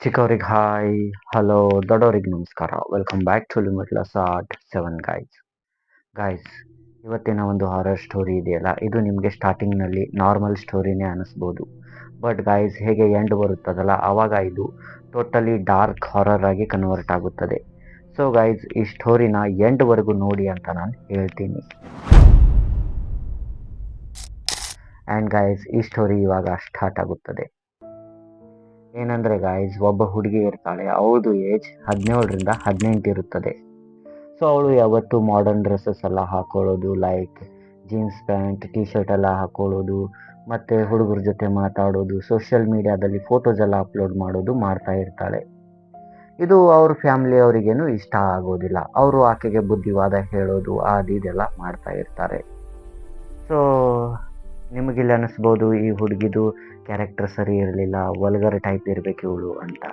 ಚಿಕ್ಕವ್ರಿಗೆ hi, hello, ದೊಡ್ಡವ್ರಿಗೆ ನಮಸ್ಕಾರ. Welcome back to Limitless Art 7 guys. ಇವತ್ತಿನ ಒಂದು ಹಾರರ್ ಸ್ಟೋರಿ ಇದೆಯಲ್ಲ, ಇದು ನಿಮಗೆ ಸ್ಟಾರ್ಟಿಂಗ್ನಲ್ಲಿ ನಾರ್ಮಲ್ ಸ್ಟೋರಿನೇ ಅನ್ನಿಸ್ಬೋದು. ಬಟ್ ಗೈಸ್, ಹೇಗೆ ಎಂಡ್ ಬರುತ್ತದಲ್ಲ ಆವಾಗ ಇದು ಟೋಟಲಿ ಡಾರ್ಕ್ ಹಾರರ್ ಆಗಿ ಕನ್ವರ್ಟ್ ಆಗುತ್ತದೆ. ಸೊ ಗೈಸ್, ಈ ಸ್ಟೋರಿನ ಎಂಡ್ವರೆಗೂ ನೋಡಿ ಅಂತ ನಾನು ಹೇಳ್ತೀನಿ. ಆ್ಯಂಡ್ ಗೈಸ್, ಈ ಸ್ಟೋರಿ ಇವಾಗ ಸ್ಟಾರ್ಟ್ ಆಗುತ್ತದೆ. ಏನಂದರೆ ಗಾಯ್ಸ್, ಒಬ್ಬ ಹುಡುಗಿ ಇರ್ತಾಳೆ. ಅವಳದು ಏಜ್ 17ರಿಂದ 18 ಇರುತ್ತದೆ. ಸೊ ಅವಳು ಯಾವತ್ತೂ ಮಾಡರ್ನ್ ಡ್ರೆಸ್ಸಸ್ ಎಲ್ಲ ಹಾಕೊಳ್ಳೋದು, like jeans pant, T shirt ಎಲ್ಲ ಹಾಕೊಳ್ಳೋದು, ಮತ್ತು ಹುಡುಗರ ಜೊತೆ ಮಾತಾಡೋದು, ಸೋಷಿಯಲ್ ಮೀಡಿಯಾದಲ್ಲಿ ಫೋಟೋಸ್ ಎಲ್ಲ ಅಪ್ಲೋಡ್ ಮಾಡೋದು ಮಾಡ್ತಾ ಇರ್ತಾಳೆ. ಇದು ಅವ್ರ ಫ್ಯಾಮಿಲಿಯವರಿಗೇನು ಇಷ್ಟ ಆಗೋದಿಲ್ಲ. ಅವರು ಆಕೆಗೆ ಬುದ್ಧಿವಾದ ಹೇಳೋದು ಇದೆಲ್ಲ ಮಾಡ್ತಾ ಇರ್ತಾರೆ. ಸೊ ನಿಮಗಿಲ್ಲಿ ಅನ್ನಿಸ್ಬೋದು ಈ ಹುಡುಗಿದು ಕ್ಯಾರೆಕ್ಟರ್ ಸರಿ ಇರಲಿಲ್ಲ, ವಲ್ಗರ್ ಟೈಪ್ ಇರಬೇಕು ಇವಳು ಅಂತ.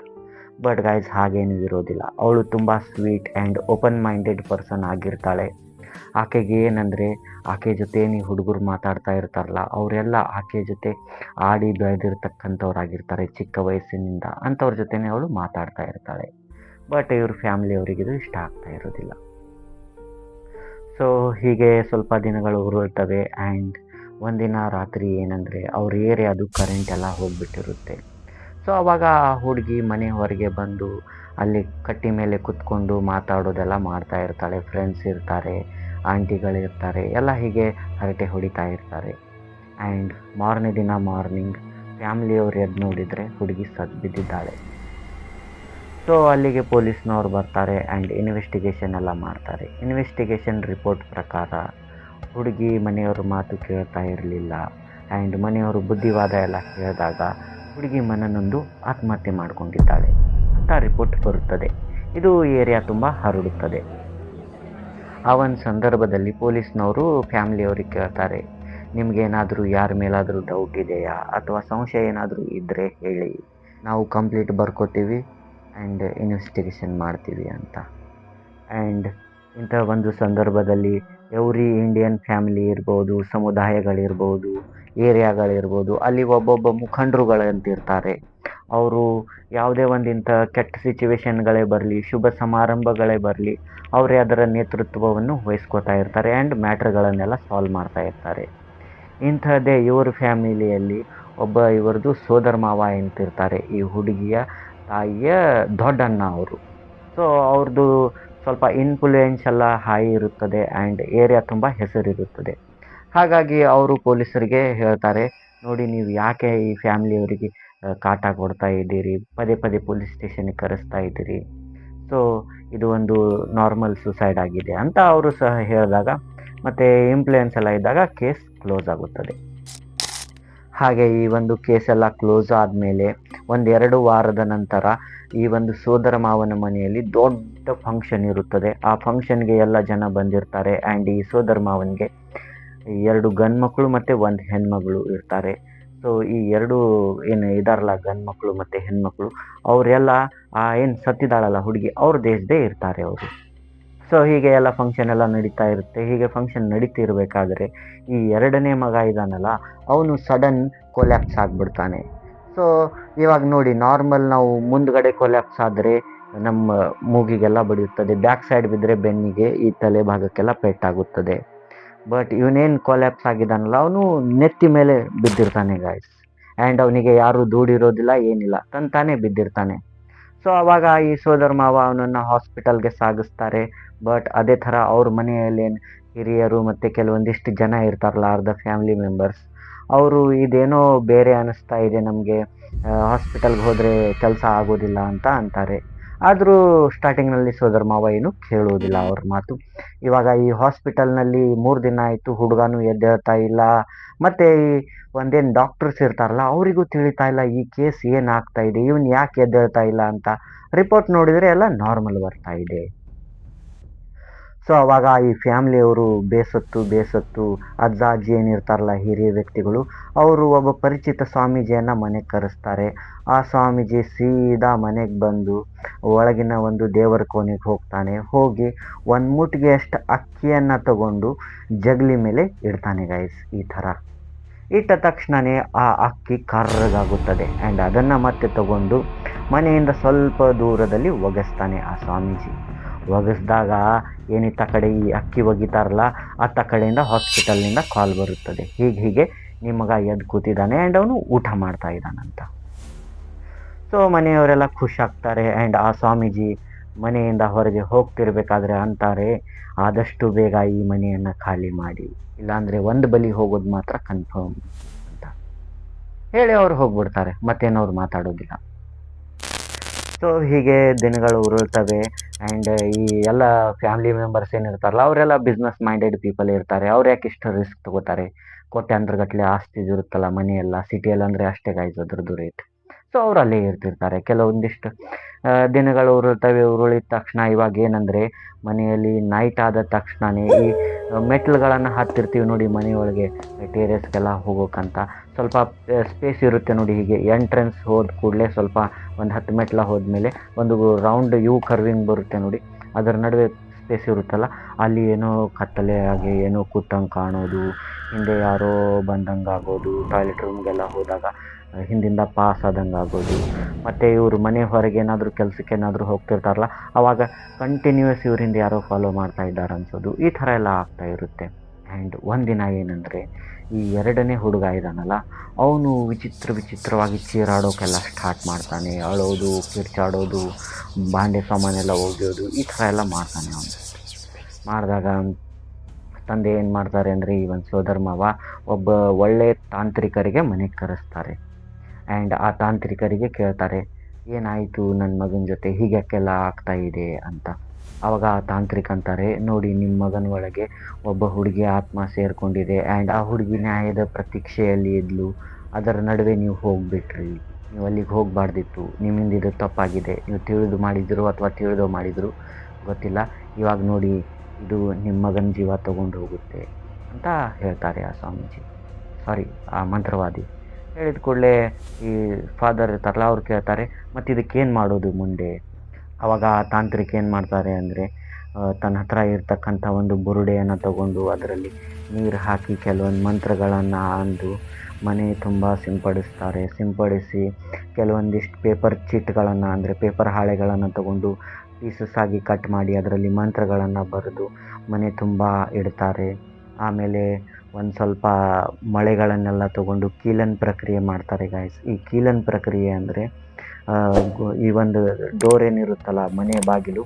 ಬಟ್ ಗೈಸ್, ಹಾಗೇನೂ ಇರೋದಿಲ್ಲ. ಅವಳು ತುಂಬ sweet and open minded person ಆಗಿರ್ತಾಳೆ. ಆಕೆಗೆ ಏನಂದರೆ, ಆಕೆ ಜೊತೆ ನೀವು ಹುಡುಗರು ಮಾತಾಡ್ತಾ ಇರ್ತಾರಲ್ಲ, ಅವರೆಲ್ಲ ಆಕೆ ಜೊತೆ ಆಡಿ ಬೆಳೆದಿರ್ತಕ್ಕಂಥವ್ರಾಗಿರ್ತಾರೆ ಚಿಕ್ಕ ವಯಸ್ಸಿನಿಂದ. ಅಂಥವ್ರ ಜೊತೆನೇ ಅವಳು ಮಾತಾಡ್ತಾ ಇರ್ತಾಳೆ. ಬಟ್ ಇವ್ರ ಫ್ಯಾಮಿಲಿಯವರಿಗಿದು ಇಷ್ಟ ಆಗ್ತಾ ಇರೋದಿಲ್ಲ. ಸೊ ಹೀಗೆ ಸ್ವಲ್ಪ ದಿನಗಳು ಉರುಳ್ತವೆ. ಆ್ಯಂಡ್ ಒಂದಿನ ರಾತ್ರಿ ಏನಂದರೆ, ಅವ್ರ ಏರಿಯಾದು ಕರೆಂಟ್ ಎಲ್ಲ ಹೋಗಿಬಿಟ್ಟಿರುತ್ತೆ. ಸೊ ಆವಾಗ ಆ ಹುಡುಗಿ ಮನೆ ಹೊರಗೆ ಬಂದು ಅಲ್ಲಿ ಕಟ್ಟಿ ಮೇಲೆ ಕುತ್ಕೊಂಡು ಮಾತಾಡೋದೆಲ್ಲ ಮಾಡ್ತಾ ಇರ್ತಾಳೆ. ಫ್ರೆಂಡ್ಸ್ ಇರ್ತಾರೆ, ಆಂಟಿಗಳಿರ್ತಾರೆ, ಎಲ್ಲ ಹೀಗೆ ಹರಟೆ ಹೊಡಿತಾ ಇರ್ತಾರೆ. ಆ್ಯಂಡ್ ಮಾರನೇ ದಿನ ಮಾರ್ನಿಂಗ್ ಫ್ಯಾಮ್ಲಿಯವ್ರು ಎದ್ದು ನೋಡಿದರೆ ಹುಡುಗಿ ಸತ್ತು ಬಿದ್ದಿದ್ದಾಳೆ. ಸೊ ಅಲ್ಲಿಗೆ ಪೊಲೀಸ್ನವ್ರು ಬರ್ತಾರೆ ಆ್ಯಂಡ್ ಇನ್ವೆಸ್ಟಿಗೇಷನ್ ಎಲ್ಲ ಮಾಡ್ತಾರೆ. ಇನ್ವೆಸ್ಟಿಗೇಷನ್ ರಿಪೋರ್ಟ್ ಪ್ರಕಾರ ಹುಡುಗಿ ಮನೆಯವ್ರ ಮಾತು ಕೇಳ್ತಾ ಇರಲಿಲ್ಲ. ಆ್ಯಂಡ್ ಮನೆಯವರು ಬುದ್ಧಿವಾದ ಎಲ್ಲ ಹೇಳಿದಾಗ ಹುಡುಗಿ ಮನನೊಂದು ಆತ್ಮಹತ್ಯೆ ಮಾಡಿಕೊಂಡಿದ್ದಾಳೆ ಅಂತ ರಿಪೋರ್ಟ್ ಬರುತ್ತದೆ. ಇದು ಏರಿಯಾ ತುಂಬ ಹರಡುತ್ತದೆ. ಆ ಒಂದು ಸಂದರ್ಭದಲ್ಲಿ ಪೊಲೀಸ್ನವರು ಫ್ಯಾಮ್ಲಿಯವ್ರಿಗೆ ಕೇಳ್ತಾರೆ, ನಿಮಗೇನಾದರೂ ಯಾರ ಮೇಲಾದರೂ ಡೌಟ್ ಇದೆಯಾ ಅಥವಾ ಸಂಶಯ ಏನಾದರೂ ಇದ್ದರೆ ಹೇಳಿ, ನಾವು ಕಂಪ್ಲೀಟ್ ಬರ್ಕೋತೀವಿ ಆ್ಯಂಡ್ ಇನ್ವೆಸ್ಟಿಗೇಷನ್ ಮಾಡ್ತೀವಿ ಅಂತ. ಆ್ಯಂಡ್ ಇಂಥ ಒಂದು ಸಂದರ್ಭದಲ್ಲಿ ಎವ್ರಿ ಇಂಡಿಯನ್ ಫ್ಯಾಮಿಲಿ ಇರ್ಬೋದು, ಸಮುದಾಯಗಳಿರ್ಬೋದು, ಏರಿಯಾಗಳಿರ್ಬೋದು, ಅಲ್ಲಿ ಒಬ್ಬೊಬ್ಬ ಮುಖಂಡರುಗಳಂತಿರ್ತಾರೆ. ಅವರು ಯಾವುದೇ ಒಂದು ಇಂಥ ಕೆಟ್ಟ ಸಿಚುವೇಶನ್ಗಳೇ ಬರಲಿ, ಶುಭ ಸಮಾರಂಭಗಳೇ ಬರಲಿ, ಅವರೇ ಅದರ ನೇತೃತ್ವವನ್ನು ವಹಿಸ್ಕೋತಾ ಇರ್ತಾರೆ ಆ್ಯಂಡ್ ಮ್ಯಾಟ್ರ್ಗಳನ್ನೆಲ್ಲ ಸಾಲ್ವ್ ಮಾಡ್ತಾ ಇರ್ತಾರೆ. ಇಂಥದ್ದೇ ಇವ್ರ ಫ್ಯಾಮಿಲಿಯಲ್ಲಿ ಒಬ್ಬ ಇವ್ರದ್ದು ಸೋದರ ಮಾವ ಅಂತಿರ್ತಾರೆ, ಈ ಹುಡುಗಿಯ ತಾಯಿಯ ದೊಡ್ಡಣ್ಣ ಅವರು. ಸೊ ಅವ್ರದ್ದು ಸ್ವಲ್ಪ ಇನ್ಫ್ಲೂಯೆನ್ಸ್ ಎಲ್ಲ ಹೈ ಇರುತ್ತದೆ ಆ್ಯಂಡ್ ಏರಿಯಾ ತುಂಬ ಹೆಸರಿರುತ್ತದೆ. ಹಾಗಾಗಿ ಅವರು ಪೊಲೀಸರಿಗೆ ಹೇಳ್ತಾರೆ, ನೋಡಿ ನೀವು ಯಾಕೆ ಈ ಫ್ಯಾಮಿಲಿಯವರಿಗೆ ಕಾಟ ಕೊಡ್ತಾ ಇದ್ದೀರಿ, ಪದೇ ಪದೇ ಪೊಲೀಸ್ ಸ್ಟೇಷನ್ಗೆ ಕರೆಸ್ತಾ ಇದ್ದೀರಿ. ಸೊ ಇದು ಒಂದು ನಾರ್ಮಲ್ ಸುಸೈಡ್ ಆಗಿದೆ ಅಂತ ಅವರು ಸಹ ಹೇಳಿದಾಗ, ಮತ್ತು ಇನ್ಫ್ಲೂಯೆನ್ಸ್ ಎಲ್ಲ ಇದ್ದಾಗ ಕೇಸ್ ಕ್ಲೋಸ್ ಆಗುತ್ತದೆ. ಹಾಗೆ ಈ ಒಂದು ಕೇಸೆಲ್ಲ ಕ್ಲೋಸ್ ಆದಮೇಲೆ 1-2 ವಾರದ ನಂತರ ಈ ಒಂದು ಸೋದರ ಮಾವನ ಮನೆಯಲ್ಲಿ ದೊಡ್ಡ ಫಂಕ್ಷನ್ ಇರುತ್ತದೆ. ಆ ಫಂಕ್ಷನ್ಗೆ ಎಲ್ಲ ಜನ ಬಂದಿರ್ತಾರೆ. ಆ್ಯಂಡ್ ಈ ಸೋದರ ಮಾವನಿಗೆ 2 ಗಂಡು ಮಕ್ಕಳು ಮತ್ತು 1 ಹೆಣ್ಮಗಳು ಇರ್ತಾರೆ. ಸೊ ಈ 2 ಏನು ಇದಾರಲ್ಲ, ಗಂಡು ಮಕ್ಕಳು ಮತ್ತು ಹೆಣ್ಮಕ್ಳು, ಅವರೆಲ್ಲ ಏನು ಸತ್ತಿದ್ದಾಳಲ್ಲ ಹುಡುಗಿ, ಅವ್ರ ದೇಶದೇ ಇರ್ತಾರೆ ಅವರು. ಸೊ ಹೀಗೆ ಎಲ್ಲ ಫಂಕ್ಷನ್ ಎಲ್ಲ ನಡೀತಾ ಇರುತ್ತೆ. ಹೀಗೆ ಫಂಕ್ಷನ್ ನಡೀತಿರ್ಬೇಕಾದ್ರೆ ಈ 2ನೇ ಮಗ ಇದ್ದಾನಲ್ಲ, ಅವನು ಸಡನ್ ಕೊಲ್ಯಾಪ್ಸ್ ಆಗಿಬಿಡ್ತಾನೆ. ಸೊ ಇವಾಗ ನೋಡಿ, ನಾರ್ಮಲ್ ನಾವು ಮುಂದ್ಗಡೆ ಕೊಲ್ಯಾಪ್ಸ್ ಆದರೆ ನಮ್ಮ ಮೂಗಿಗೆಲ್ಲ ಬಡಿಯುತ್ತದೆ, ಬ್ಯಾಕ್ ಸೈಡ್ ಬಿದ್ದರೆ ಬೆನ್ನಿಗೆ, ಈ ತಲೆ ಭಾಗಕ್ಕೆಲ್ಲ ಪೆಟ್ಟಾಗುತ್ತದೆ. ಬಟ್ ಇವನೇನು ಕೊಲ್ಯಾಪ್ಸ್ ಆಗಿದ್ದಾನಲ್ಲ, ಅವನು ನೆತ್ತಿ ಮೇಲೆ ಬಿದ್ದಿರ್ತಾನೆ ಗಾಯ್ಸ್. ಆ್ಯಂಡ್ ಅವನಿಗೆ ಯಾರೂ ದೂಡಿರೋದಿಲ್ಲ, ಏನಿಲ್ಲ, ತಾನೇ ಬಿದ್ದಿರ್ತಾನೆ. ಸೊ ಆವಾಗ ಈ ಸೋದರ ಮಾವ ಅವನನ್ನು ಹಾಸ್ಪಿಟಲ್ಗೆ ಸಾಗಿಸ್ತಾರೆ. ಬಟ್ ಅದೇ ಥರ ಅವ್ರ ಮನೆಯಲ್ಲಿ ಹಿರಿಯರು ಮತ್ತು ಕೆಲವೊಂದಿಷ್ಟು ಜನ ಇರ್ತಾರಲ್ಲ, ಅರ್ಧ ಫ್ಯಾಮಿಲಿ ಮೆಂಬರ್ಸ್, ಅವರು ಇದೇನೋ ಬೇರೆ ಅನ್ನಿಸ್ತಾ ಇದೆ ನಮಗೆ, ಹಾಸ್ಪಿಟಲ್ಗೆ ಹೋದರೆ ಕೆಲಸ ಆಗೋದಿಲ್ಲ ಅಂತ ಅಂತಾರೆ. ಆದರೂ ಸ್ಟಾರ್ಟಿಂಗ್ನಲ್ಲಿ ಸೋದರ ಮಾವ ಏನು ಕೇಳುವುದಿಲ್ಲ ಅವ್ರ ಮಾತು. ಇವಾಗ ಈ ಹಾಸ್ಪಿಟಲ್ನಲ್ಲಿ 3 ದಿನ ಆಯಿತು, ಹುಡುಗನೂ ಎದ್ದೇಳ್ತಾ ಇಲ್ಲ. ಮತ್ತು ಈ ಒಂದೇನು ಡಾಕ್ಟರ್ಸ್ ಇರ್ತಾರಲ್ಲ, ಅವರಿಗೂ ತಿಳಿತಾ ಇಲ್ಲ ಈ ಕೇಸ್ ಏನಾಗ್ತಾ ಇದೆ, ಇವನು ಯಾಕೆ ಎದ್ದೇಳ್ತಾ ಇಲ್ಲ ಅಂತ. ರಿಪೋರ್ಟ್ ನೋಡಿದರೆ ಎಲ್ಲ ನಾರ್ಮಲ್ ಬರ್ತಾ ಇದೆ. ಸೊ ಅವಾಗ ಈ ಫ್ಯಾಮ್ಲಿಯವರು ಬೇಸತ್ತು ಅಜ್ಜ ಅಜ್ಜಿ ಏನಿರ್ತಾರಲ್ಲ, ಹಿರಿಯ ವ್ಯಕ್ತಿಗಳು, ಅವರು ಒಬ್ಬ ಪರಿಚಿತ ಸ್ವಾಮೀಜಿಯನ್ನು ಮನೆಗೆ ಕರೆಸ್ತಾರೆ. ಆ ಸ್ವಾಮೀಜಿ ಸೀದಾ ಮನೆಗೆ ಬಂದು ಒಳಗಿನ ಒಂದು ದೇವರ ಕೋಣೆಗೆ ಹೋಗ್ತಾನೆ. ಹೋಗಿ 1 ಮುಟ್ಟಿಗೆಯಷ್ಟು ಅಕ್ಕಿಯನ್ನು ತಗೊಂಡು ಜಗಲಿ ಮೇಲೆ ಇಡ್ತಾನೆ ಗೈಸ್. ಈ ಥರ ಇಟ್ಟ ತಕ್ಷಣವೇ ಆ ಅಕ್ಕಿ ಕರ್ರಗಾಗುತ್ತದೆ. ಆ್ಯಂಡ್ ಅದನ್ನು ಮತ್ತೆ ತಗೊಂಡು ಮನೆಯಿಂದ ಸ್ವಲ್ಪ ದೂರದಲ್ಲಿ ಒಗೆಸ್ತಾನೆ ಆ ಸ್ವಾಮೀಜಿ. ಒಗೆಸ್ದಾಗ ಏನಿತ್ತ ಕಡೆ ಈ ಅಕ್ಕಿ ಒಗಿತಾರಲ್ಲ, ಅತ್ತ ಕಡೆಯಿಂದ ಹಾಸ್ಪಿಟಲ್ನಿಂದ ಕಾಲ್ ಬರುತ್ತದೆ, ಹೀಗೆ ನಿಮ್ಮ ಮಗ ಎದ್ದು ಕೂತಿದ್ದಾನೆ ಆ್ಯಂಡ್ ಅವನು ಊಟ ಮಾಡ್ತಾ ಇದ್ದಾನಂತ. ಸೊ ಮನೆಯವರೆಲ್ಲ ಖುಷಿ ಆಗ್ತಾರೆ. ಆ್ಯಂಡ್ ಆ ಸ್ವಾಮೀಜಿ ಮನೆಯಿಂದ ಹೊರಗೆ ಹೋಗ್ತಿರ್ಬೇಕಾದ್ರೆ ಅಂತಾರೆ, ಆದಷ್ಟು ಬೇಗ ಈ ಮನೆಯನ್ನು ಖಾಲಿ ಮಾಡಿ, ಇಲ್ಲಾಂದರೆ ಒಂದು ಬಲಿ ಹೋಗೋದು ಮಾತ್ರ ಕನ್ಫರ್ಮ್ ಅಂತ ಹೇಳಿ ಅವ್ರು ಹೋಗ್ಬಿಡ್ತಾರೆ. ಮತ್ತೇನು ಅವ್ರು ಮಾತಾಡೋದಿಲ್ಲ. ಸೊ ಹೀಗೆ ದಿನಗಳು ಉರುಳ್ತವೆ. ಆ್ಯಂಡ್ ಈ ಎಲ್ಲ ಫ್ಯಾಮಿಲಿ ಮೆಂಬರ್ಸ್ ಏನಿರ್ತಾರಲ್ಲ ಅವರೆಲ್ಲ ಬಿಸ್ನೆಸ್ ಮೈಂಡೆಡ್ ಪೀಪಲ್ ಇರ್ತಾರೆ. ಅವ್ರು ಯಾಕೆ ಇಷ್ಟು ರಿಸ್ಕ್ ತಗೋತಾರೆ? ಕೋಟ್ಯಾಂತರಗಟ್ಟಲೆ ಆಸ್ತಿ ಇರುತ್ತಲ್ಲ ಮನೆಯೆಲ್ಲ, ಸಿಟಿಯಲ್ಲಿ ಅಂದರೆ ಅಷ್ಟೇ ಗಾಯ್ಸ್ ಅದ್ರದ್ದು ರೇಟ್. ಸೊ ಅವ್ರು ಅಲ್ಲೇ ಇರ್ತಿರ್ತಾರೆ. ಕೆಲವೊಂದಿಷ್ಟು ದಿನಗಳು ಉರುಳಿದ ತಕ್ಷಣ ಇವಾಗ ಏನಂದರೆ ಮನೆಯಲ್ಲಿ ನೈಟ್ ಆದ ತಕ್ಷಣವೇ ಈ ಮೆಟ್ಲುಗಳನ್ನು ಹತ್ತಿರ್ತೀವಿ ನೋಡಿ ಮನೆಯೊಳಗೆ, ಟೇರೆಸ್ಗೆಲ್ಲ ಹೋಗೋಕ್ಕಂತ ಸ್ವಲ್ಪ ಸ್ಪೇಸ್ ಇರುತ್ತೆ ನೋಡಿ. ಹೀಗೆ ಎಂಟ್ರೆನ್ಸ್ ಹೋದ ಕೂಡಲೇ ಸ್ವಲ್ಪ ಒಂದು 10 ಮೆಟ್ಲ ಹೋದ್ಮೇಲೆ ಒಂದು ರೌಂಡ್ ಯು ಕರ್ವಿಂಗ್ ಬರುತ್ತೆ ನೋಡಿ, ಅದರ ನಡುವೆ ಸ್ಪೇಸ್ ಇರುತ್ತಲ್ಲ, ಅಲ್ಲಿ ಏನೋ ಕತ್ತಲೆ ಆಗಿ ಏನೋ ಕೂತಂಗೆ ಕಾಣೋದು, ಹಿಂದೆ ಯಾರೋ ಬಂದಂಗೆ ಆಗೋದು, ಟಾಯ್ಲೆಟ್ ರೂಮ್ಗೆಲ್ಲ ಹೋದಾಗ ಹಿಂದಿಂದ ಪಾಸ್ ಆದಂಗೆ ಆಗೋದು, ಮತ್ತು ಇವರು ಮನೆ ಹೊರಗೆ ಏನಾದರೂ ಕೆಲಸಕ್ಕೆ ಏನಾದರೂ ಹೋಗ್ತಿರ್ತಾರಲ್ಲ ಆವಾಗ ಕಂಟಿನ್ಯೂಸ್ ಇವರಿಂದ ಯಾರೋ ಫಾಲೋ ಮಾಡ್ತಾ ಇದ್ದಾರೆ ಅನ್ಸೋದು, ಈ ಥರ ಎಲ್ಲ ಆಗ್ತಾ ಇರುತ್ತೆ. ಆ್ಯಂಡ್ ಒಂದಿನ ಏನಂದರೆ ಈ ಎರಡನೇ ಹುಡುಗ ಇದ್ದಾನಲ್ಲ, ಅವನು ವಿಚಿತ್ರವಾಗಿ ಚೀರಾಡೋಕೆಲ್ಲ ಸ್ಟಾರ್ಟ್ ಮಾಡ್ತಾನೆ. ಅಳೋದು, ಕಿರ್ಚಾಡೋದು, ಬಾಂಡೆ ಸಾಮಾನೆಲ್ಲ ಒಗೆಯೋದು, ಈ ಥರ ಎಲ್ಲ ಮಾಡ್ತಾನೆ. ಅವನು ಮಾಡಿದಾಗ ತಂದೆ ಏನು ಮಾಡ್ತಾರೆ ಅಂದರೆ, ಈ ಒಂದು ಸೋದರ ಮಾವ ಒಬ್ಬ ಒಳ್ಳೆಯ ತಾಂತ್ರಿಕರಿಗೆ ಮನೆಗೆ ಕರೆಸ್ತಾರೆ. ಆ್ಯಂಡ್ ಆ ತಾಂತ್ರಿಕರಿಗೆ ಕೇಳ್ತಾರೆ, ಏನಾಯಿತು ನನ್ನ ಮಗನ ಜೊತೆ ಹೀಗ್ಯಾಕೆಲ್ಲ ಆಗ್ತಾ ಇದೆ ಅಂತ. ಆವಾಗ ಆ ತಾಂತ್ರಿಕ ಅಂತಾರೆ, ನೋಡಿ ನಿಮ್ಮ ಮಗನ ಒಳಗೆ ಒಬ್ಬ ಹುಡುಗಿ ಆತ್ಮ ಸೇರಿಕೊಂಡಿದೆ. ಆ್ಯಂಡ್ ಆ ಹುಡುಗಿ ನ್ಯಾಯದ ಪ್ರತೀಕ್ಷೆಯಲ್ಲಿ ಇದ್ಲು, ಅದರ ನಡುವೆ ನೀವು ಹೋಗಿಬಿಟ್ರಿ, ನೀವು ಅಲ್ಲಿಗೆ ಹೋಗಬಾರ್ದಿತ್ತು, ನಿಮ್ಮಿಂದ ಇದು ತಪ್ಪಾಗಿದೆ, ನೀವು ತಿಳಿದು ಮಾಡಿದ್ರು ಅಥವಾ ತಿಳಿದೋ ಮಾಡಿದ್ರು ಗೊತ್ತಿಲ್ಲ, ಇವಾಗ ನೋಡಿ ಇದು ನಿಮ್ಮ ಮಗನ ಜೀವ ತಗೊಂಡು ಹೋಗುತ್ತೆ ಅಂತ ಹೇಳ್ತಾರೆ ಆ ಸ್ವಾಮೀಜಿ, ಆ ಮಂತ್ರವಾದಿ. ಹೇಳಿದ ಕೂಡಲೇ ಈ ಫಾದರ್ ಇರ್ತಾರಲ್ಲ ಅವ್ರು ಕೇಳ್ತಾರೆ, ಮತ್ತು ಇದಕ್ಕೇನು ಮಾಡೋದು ಮುಂದೆ? ಆವಾಗ ಆ ತಾಂತ್ರಿಕ ಏನು ಮಾಡ್ತಾರೆ ಅಂದರೆ, ತನ್ನ ಹತ್ರ ಇರ್ತಕ್ಕಂಥ ಒಂದು ಬುರುಡೆಯನ್ನು ತಗೊಂಡು ಅದರಲ್ಲಿ ನೀರು ಹಾಕಿ ಕೆಲವೊಂದು ಮಂತ್ರಗಳನ್ನು ಅಂದು ಮನೆ ತುಂಬ ಸಿಂಪಡಿಸಿ ಕೆಲವೊಂದಿಷ್ಟು ಪೇಪರ್ ಚೀಟ್ಗಳನ್ನು ಅಂದರೆ ಪೇಪರ್ ಹಾಳೆಗಳನ್ನು ತಗೊಂಡು ಪೀಸಸ್ ಆಗಿ ಕಟ್ ಮಾಡಿ ಅದರಲ್ಲಿ ಮಂತ್ರಗಳನ್ನು ಬರೆದು ಮನೆ ತುಂಬ ಇಡ್ತಾರೆ. ಆಮೇಲೆ ಒಂದು ಸ್ವಲ್ಪ ಮಳೆಗಳನ್ನೆಲ್ಲ ತಗೊಂಡು ಕೀಲನ್ ಪ್ರಕ್ರಿಯೆ ಮಾಡ್ತಾರೆ ಗಾಯ್ಸ್. ಈ ಕೀಲನ್ ಪ್ರಕ್ರಿಯೆ ಅಂದರೆ ಈ ಒಂದು ಡೋರ್ ಏನಿರುತ್ತಲ್ಲ ಮನೆ ಬಾಗಿಲು,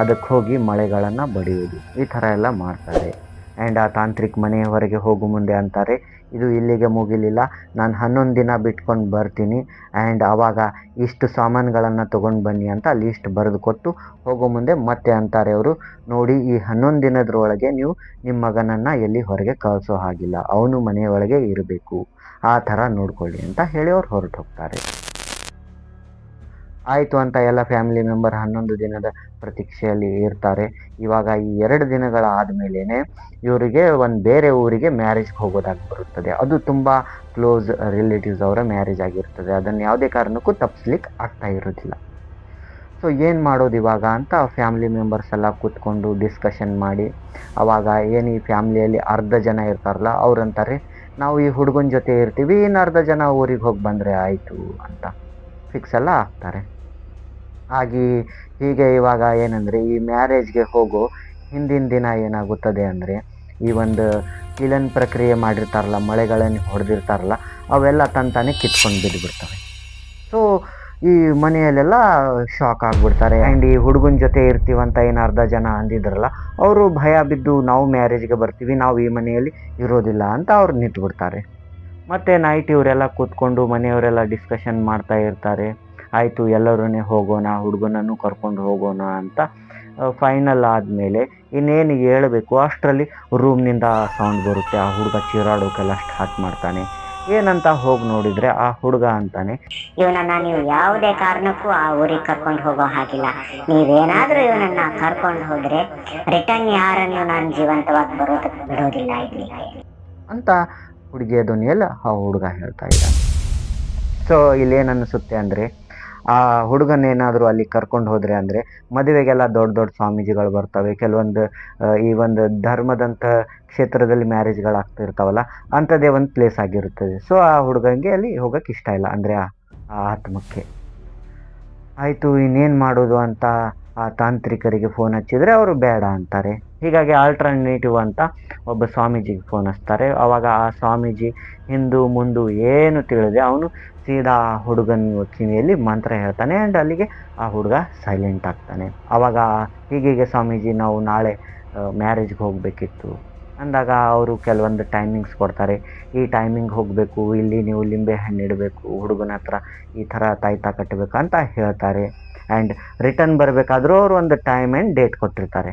ಅದಕ್ಕೆ ಹೋಗಿ ಮಳೆಗಳನ್ನು ಬಡಿಯೋದು, ಈ ಥರ ಎಲ್ಲ ಮಾಡ್ತಾರೆ. ಆ್ಯಂಡ್ ಆ ತಾಂತ್ರಿಕ ಮನೆಯ ಹೊರಗೆ ಹೋಗೋ ಮುಂದೆ ಅಂತಾರೆ, ಇದು ಇಲ್ಲಿಗೆ ಮುಗಿಲಿಲ್ಲ, ನಾನು 11 ದಿನ ಬಿಟ್ಕೊಂಡು ಬರ್ತೀನಿ, ಆ್ಯಂಡ್ ಆವಾಗ ಇಷ್ಟು ಸಾಮಾನುಗಳನ್ನು ತೊಗೊಂಡು ಬನ್ನಿ ಅಂತ ಲೀಸ್ಟ್ ಬರೆದು ಕೊಟ್ಟು ಹೋಗೋ ಮುಂದೆ ಮತ್ತೆ ಅಂತಾರೆ ಅವರು, ನೋಡಿ ಈ 11 ದಿನದೊಳಗೆ ನೀವು ನಿಮ್ಮ ಮಗನನ್ನು ಎಲ್ಲಿ ಹೊರಗೆ ಕಳಿಸೋ ಹಾಗಿಲ್ಲ, ಅವನು ಮನೆಯೊಳಗೆ ಇರಬೇಕು, ಆ ಥರ ನೋಡ್ಕೊಳ್ಳಿ ಅಂತ ಹೇಳಿ ಅವ್ರು ಹೊರಟು ಹೋಗ್ತಾರೆ. ಆಯಿತು ಅಂತ ಎಲ್ಲ ಫ್ಯಾಮಿಲಿ ಮೆಂಬರ್ 11 ದಿನದ ಪ್ರತೀಕ್ಷೆಯಲ್ಲಿ ಇರ್ತಾರೆ. ಇವಾಗ ಈ 2 ದಿನಗಳ ಆದಮೇಲೆ ಇವರಿಗೆ ಒಂದು ಬೇರೆ ಊರಿಗೆ ಮ್ಯಾರೇಜ್ಗೆ ಹೋಗೋದಾಗಿ ಬರುತ್ತದೆ. ಅದು ತುಂಬ ಕ್ಲೋಸ್ ರಿಲೇಟಿವ್ಸ್ ಅವರ ಮ್ಯಾರೇಜ್ ಆಗಿರ್ತದೆ. ಅದನ್ನು ಯಾವುದೇ ಕಾರಣಕ್ಕೂ ತಪ್ಪಿಸ್ಲಿಕ್ಕೆ ಆಗ್ತಾ ಇರೋದಿಲ್ಲ. ಸೊ ಏನು ಮಾಡೋದು ಇವಾಗ ಅಂತ ಫ್ಯಾಮಿಲಿ ಮೆಂಬರ್ಸ್ ಎಲ್ಲ ಕೂತ್ಕೊಂಡು ಡಿಸ್ಕಷನ್ ಮಾಡಿ, ಆವಾಗ ಏನು ಈ ಫ್ಯಾಮ್ಲಿಯಲ್ಲಿ ಅರ್ಧ ಜನ ಇರ್ತಾರಲ್ಲ ಅವ್ರಂತಾರೆ, ನಾವು ಈ ಹುಡುಗನ ಜೊತೆ ಇರ್ತೀವಿ, ಇನ್ನು ಅರ್ಧ ಜನ ಊರಿಗೆ ಹೋಗಿ ಬಂದರೆ ಆಯಿತು ಅಂತ ಫಿಕ್ಸ್ ಎಲ್ಲ ಆಗ್ತಾರೆ. ಹೀಗೆ ಇವಾಗ ಏನಂದರೆ ಈ ಮ್ಯಾರೇಜ್ಗೆ ಹೋಗೋ ಹಿಂದಿನ ದಿನ ಏನಾಗುತ್ತದೆ ಅಂದರೆ, ಈ ಒಂದು ಕಿಲನ್ ಪ್ರಕ್ರಿಯೆ ಮಾಡಿರ್ತಾರಲ್ಲ, ಮಳೆಗಳನ್ನು ಹೊಡೆದಿರ್ತಾರಲ್ಲ, ಅವೆಲ್ಲ ತಂತಾನೆ ಕಿತ್ಕೊಂಡು ಬಿದ್ದುಬಿಡ್ತವೆ. ಸೊ ಈ ಮನೆಯಲ್ಲೆಲ್ಲ ಶಾಕ್ ಆಗಿಬಿಡ್ತಾರೆ. ಆ್ಯಂಡ್ ಈ ಹುಡುಗನ ಜೊತೆ ಇರ್ತೀವಂತ ಏನು ಅರ್ಧ ಜನ ಅಂದಿದ್ರಲ್ಲ, ಅವರು ಭಯ ಬಿದ್ದು ನಾವು ಮ್ಯಾರೇಜ್ಗೆ ಬರ್ತೀವಿ, ನಾವು ಈ ಮನೆಯಲ್ಲಿ ಇರೋದಿಲ್ಲ ಅಂತ ಅವ್ರು ನಿಂತುಬಿಡ್ತಾರೆ. ಮತ್ತು ನೈಟ್ ಇವರೆಲ್ಲ ಕೂತ್ಕೊಂಡು ಮನೆಯವರೆಲ್ಲ ಡಿಸ್ಕಷನ್ ಮಾಡ್ತಾ ಇರ್ತಾರೆ. ಆಯಿತು ಎಲ್ಲರೂ ಹೋಗೋಣ, ಹುಡುಗನನ್ನು ಕರ್ಕೊಂಡು ಹೋಗೋಣ ಅಂತ ಫೈನಲ್ ಆದಮೇಲೆ ಇನ್ನೇನು ಹೇಳಬೇಕು ಅಷ್ಟರಲ್ಲಿ ರೂಮ್ನಿಂದ ಸೌಂಡ್ ಬರುತ್ತೆ. ಆ ಹುಡುಗ ಚೀರಾಡೋಕೆಲ್ಲ ಸ್ಟಾರ್ಟ್ ಮಾಡ್ತಾನೆ. ಏನಂತ ಹೋಗಿ ನೋಡಿದರೆ ಆ ಹುಡುಗ ಅಂತಾನೆ, ಇವನನ್ನ ನೀವು ಯಾವುದೇ ಕಾರಣಕ್ಕೂ ಆ ಊರಿಗೆ ಕರ್ಕೊಂಡು ಹೋಗೋ ಹಾಗಿಲ್ಲ, ನೀವೇನಾದರೂ ಇವನನ್ನ ಕರ್ಕೊಂಡು ಹೋದರೆ ರಿಟರ್ನ್ ಯಾರನ್ನು ನಾನು ಜೀವಂತವಾಗಿ ಬರೋದಕ್ಕೆ ಬಿಡೋದಿಲ್ಲ ಇಲ್ಲಿಗೆ ಅಂತ ಹುಡುಗಿಯ ಧ್ವನಿಯಲ್ಲಿ ಆ ಹುಡುಗ ಹೇಳ್ತಾ ಇದ್ದಾನೆ. ಸೊ ಇಲ್ಲೇನನ್ನಿಸುತ್ತೆ ಅಂದರೆ, ಆ ಹುಡುಗನೇನಾದರೂ ಅಲ್ಲಿ ಕರ್ಕೊಂಡು ಹೋದರೆ ಅಂದರೆ ಮದುವೆಗೆಲ್ಲ ದೊಡ್ಡ ದೊಡ್ಡ ಸ್ವಾಮೀಜಿಗಳು ಬರ್ತವೆ, ಕೆಲವೊಂದು ಈ ಒಂದು ಧರ್ಮದಂಥ ಕ್ಷೇತ್ರದಲ್ಲಿ ಮ್ಯಾರೇಜ್ಗಳಾಗ್ತಿರ್ತಾವಲ್ಲ, ಅಂಥದ್ದೇ ಒಂದು ಪ್ಲೇಸ್ ಆಗಿರುತ್ತದೆ. ಸೊ ಆ ಹುಡುಗನಿಗೆ ಅಲ್ಲಿ ಹೋಗೋಕ್ಕೆ ಇಷ್ಟ ಇಲ್ಲ, ಅಂದರೆ ಆ ಆತ್ಮಕ್ಕೆ. ಆಯಿತು ಇನ್ನೇನು ಮಾಡೋದು ಅಂತ ಆ ತಾಂತ್ರಿಕರಿಗೆ ಫೋನ್ ಹಚ್ಚಿದರೆ ಅವರು ಬೇಡ ಅಂತಾರೆ. ಹೀಗಾಗಿ ಆಲ್ಟರ್ನೇಟಿವ್ ಅಂತ ಒಬ್ಬ ಸ್ವಾಮೀಜಿಗೆ ಫೋನ್ ಹಚ್ತಾರೆ. ಆವಾಗ ಆ ಸ್ವಾಮೀಜಿ ಹಿಂದು ಮುಂದು ಏನು ತಿಳಿದೆ ಅವನು ಸೀದಾ ಆ ಹುಡುಗನ ಕಿವಿಯಲ್ಲಿ ಮಂತ್ರ ಹೇಳ್ತಾನೆ ಆ್ಯಂಡ್ ಅಲ್ಲಿಗೆ ಆ ಹುಡುಗ ಸೈಲೆಂಟ್ ಆಗ್ತಾನೆ. ಆವಾಗ ಹೀಗೀಗೆ ಸ್ವಾಮೀಜಿ ನಾವು ನಾಳೆ ಮ್ಯಾರೇಜ್ಗೆ ಹೋಗಬೇಕಿತ್ತು ಅಂದಾಗ ಅವರು ಕೆಲವೊಂದು ಟೈಮಿಂಗ್ಸ್ ಕೊಡ್ತಾರೆ. ಈ ಟೈಮಿಂಗ್ ಹೋಗಬೇಕು, ಇಲ್ಲಿ ನೀವು ಲಿಂಬೆ ಹಣ್ಣು ಇಡಬೇಕು, ಹುಡುಗನ ಹತ್ರ ಈ ಥರ ತಾಯ್ತ ಕಟ್ಟಬೇಕು ಅಂತ ಹೇಳ್ತಾರೆ. ಆ್ಯಂಡ್ ರಿಟರ್ನ್ ಬರಬೇಕಾದ್ರೂ ಅವರು ಒಂದು ಟೈಮ್ ಆ್ಯಂಡ್ ಡೇಟ್ ಕೊಟ್ಟಿರ್ತಾರೆ.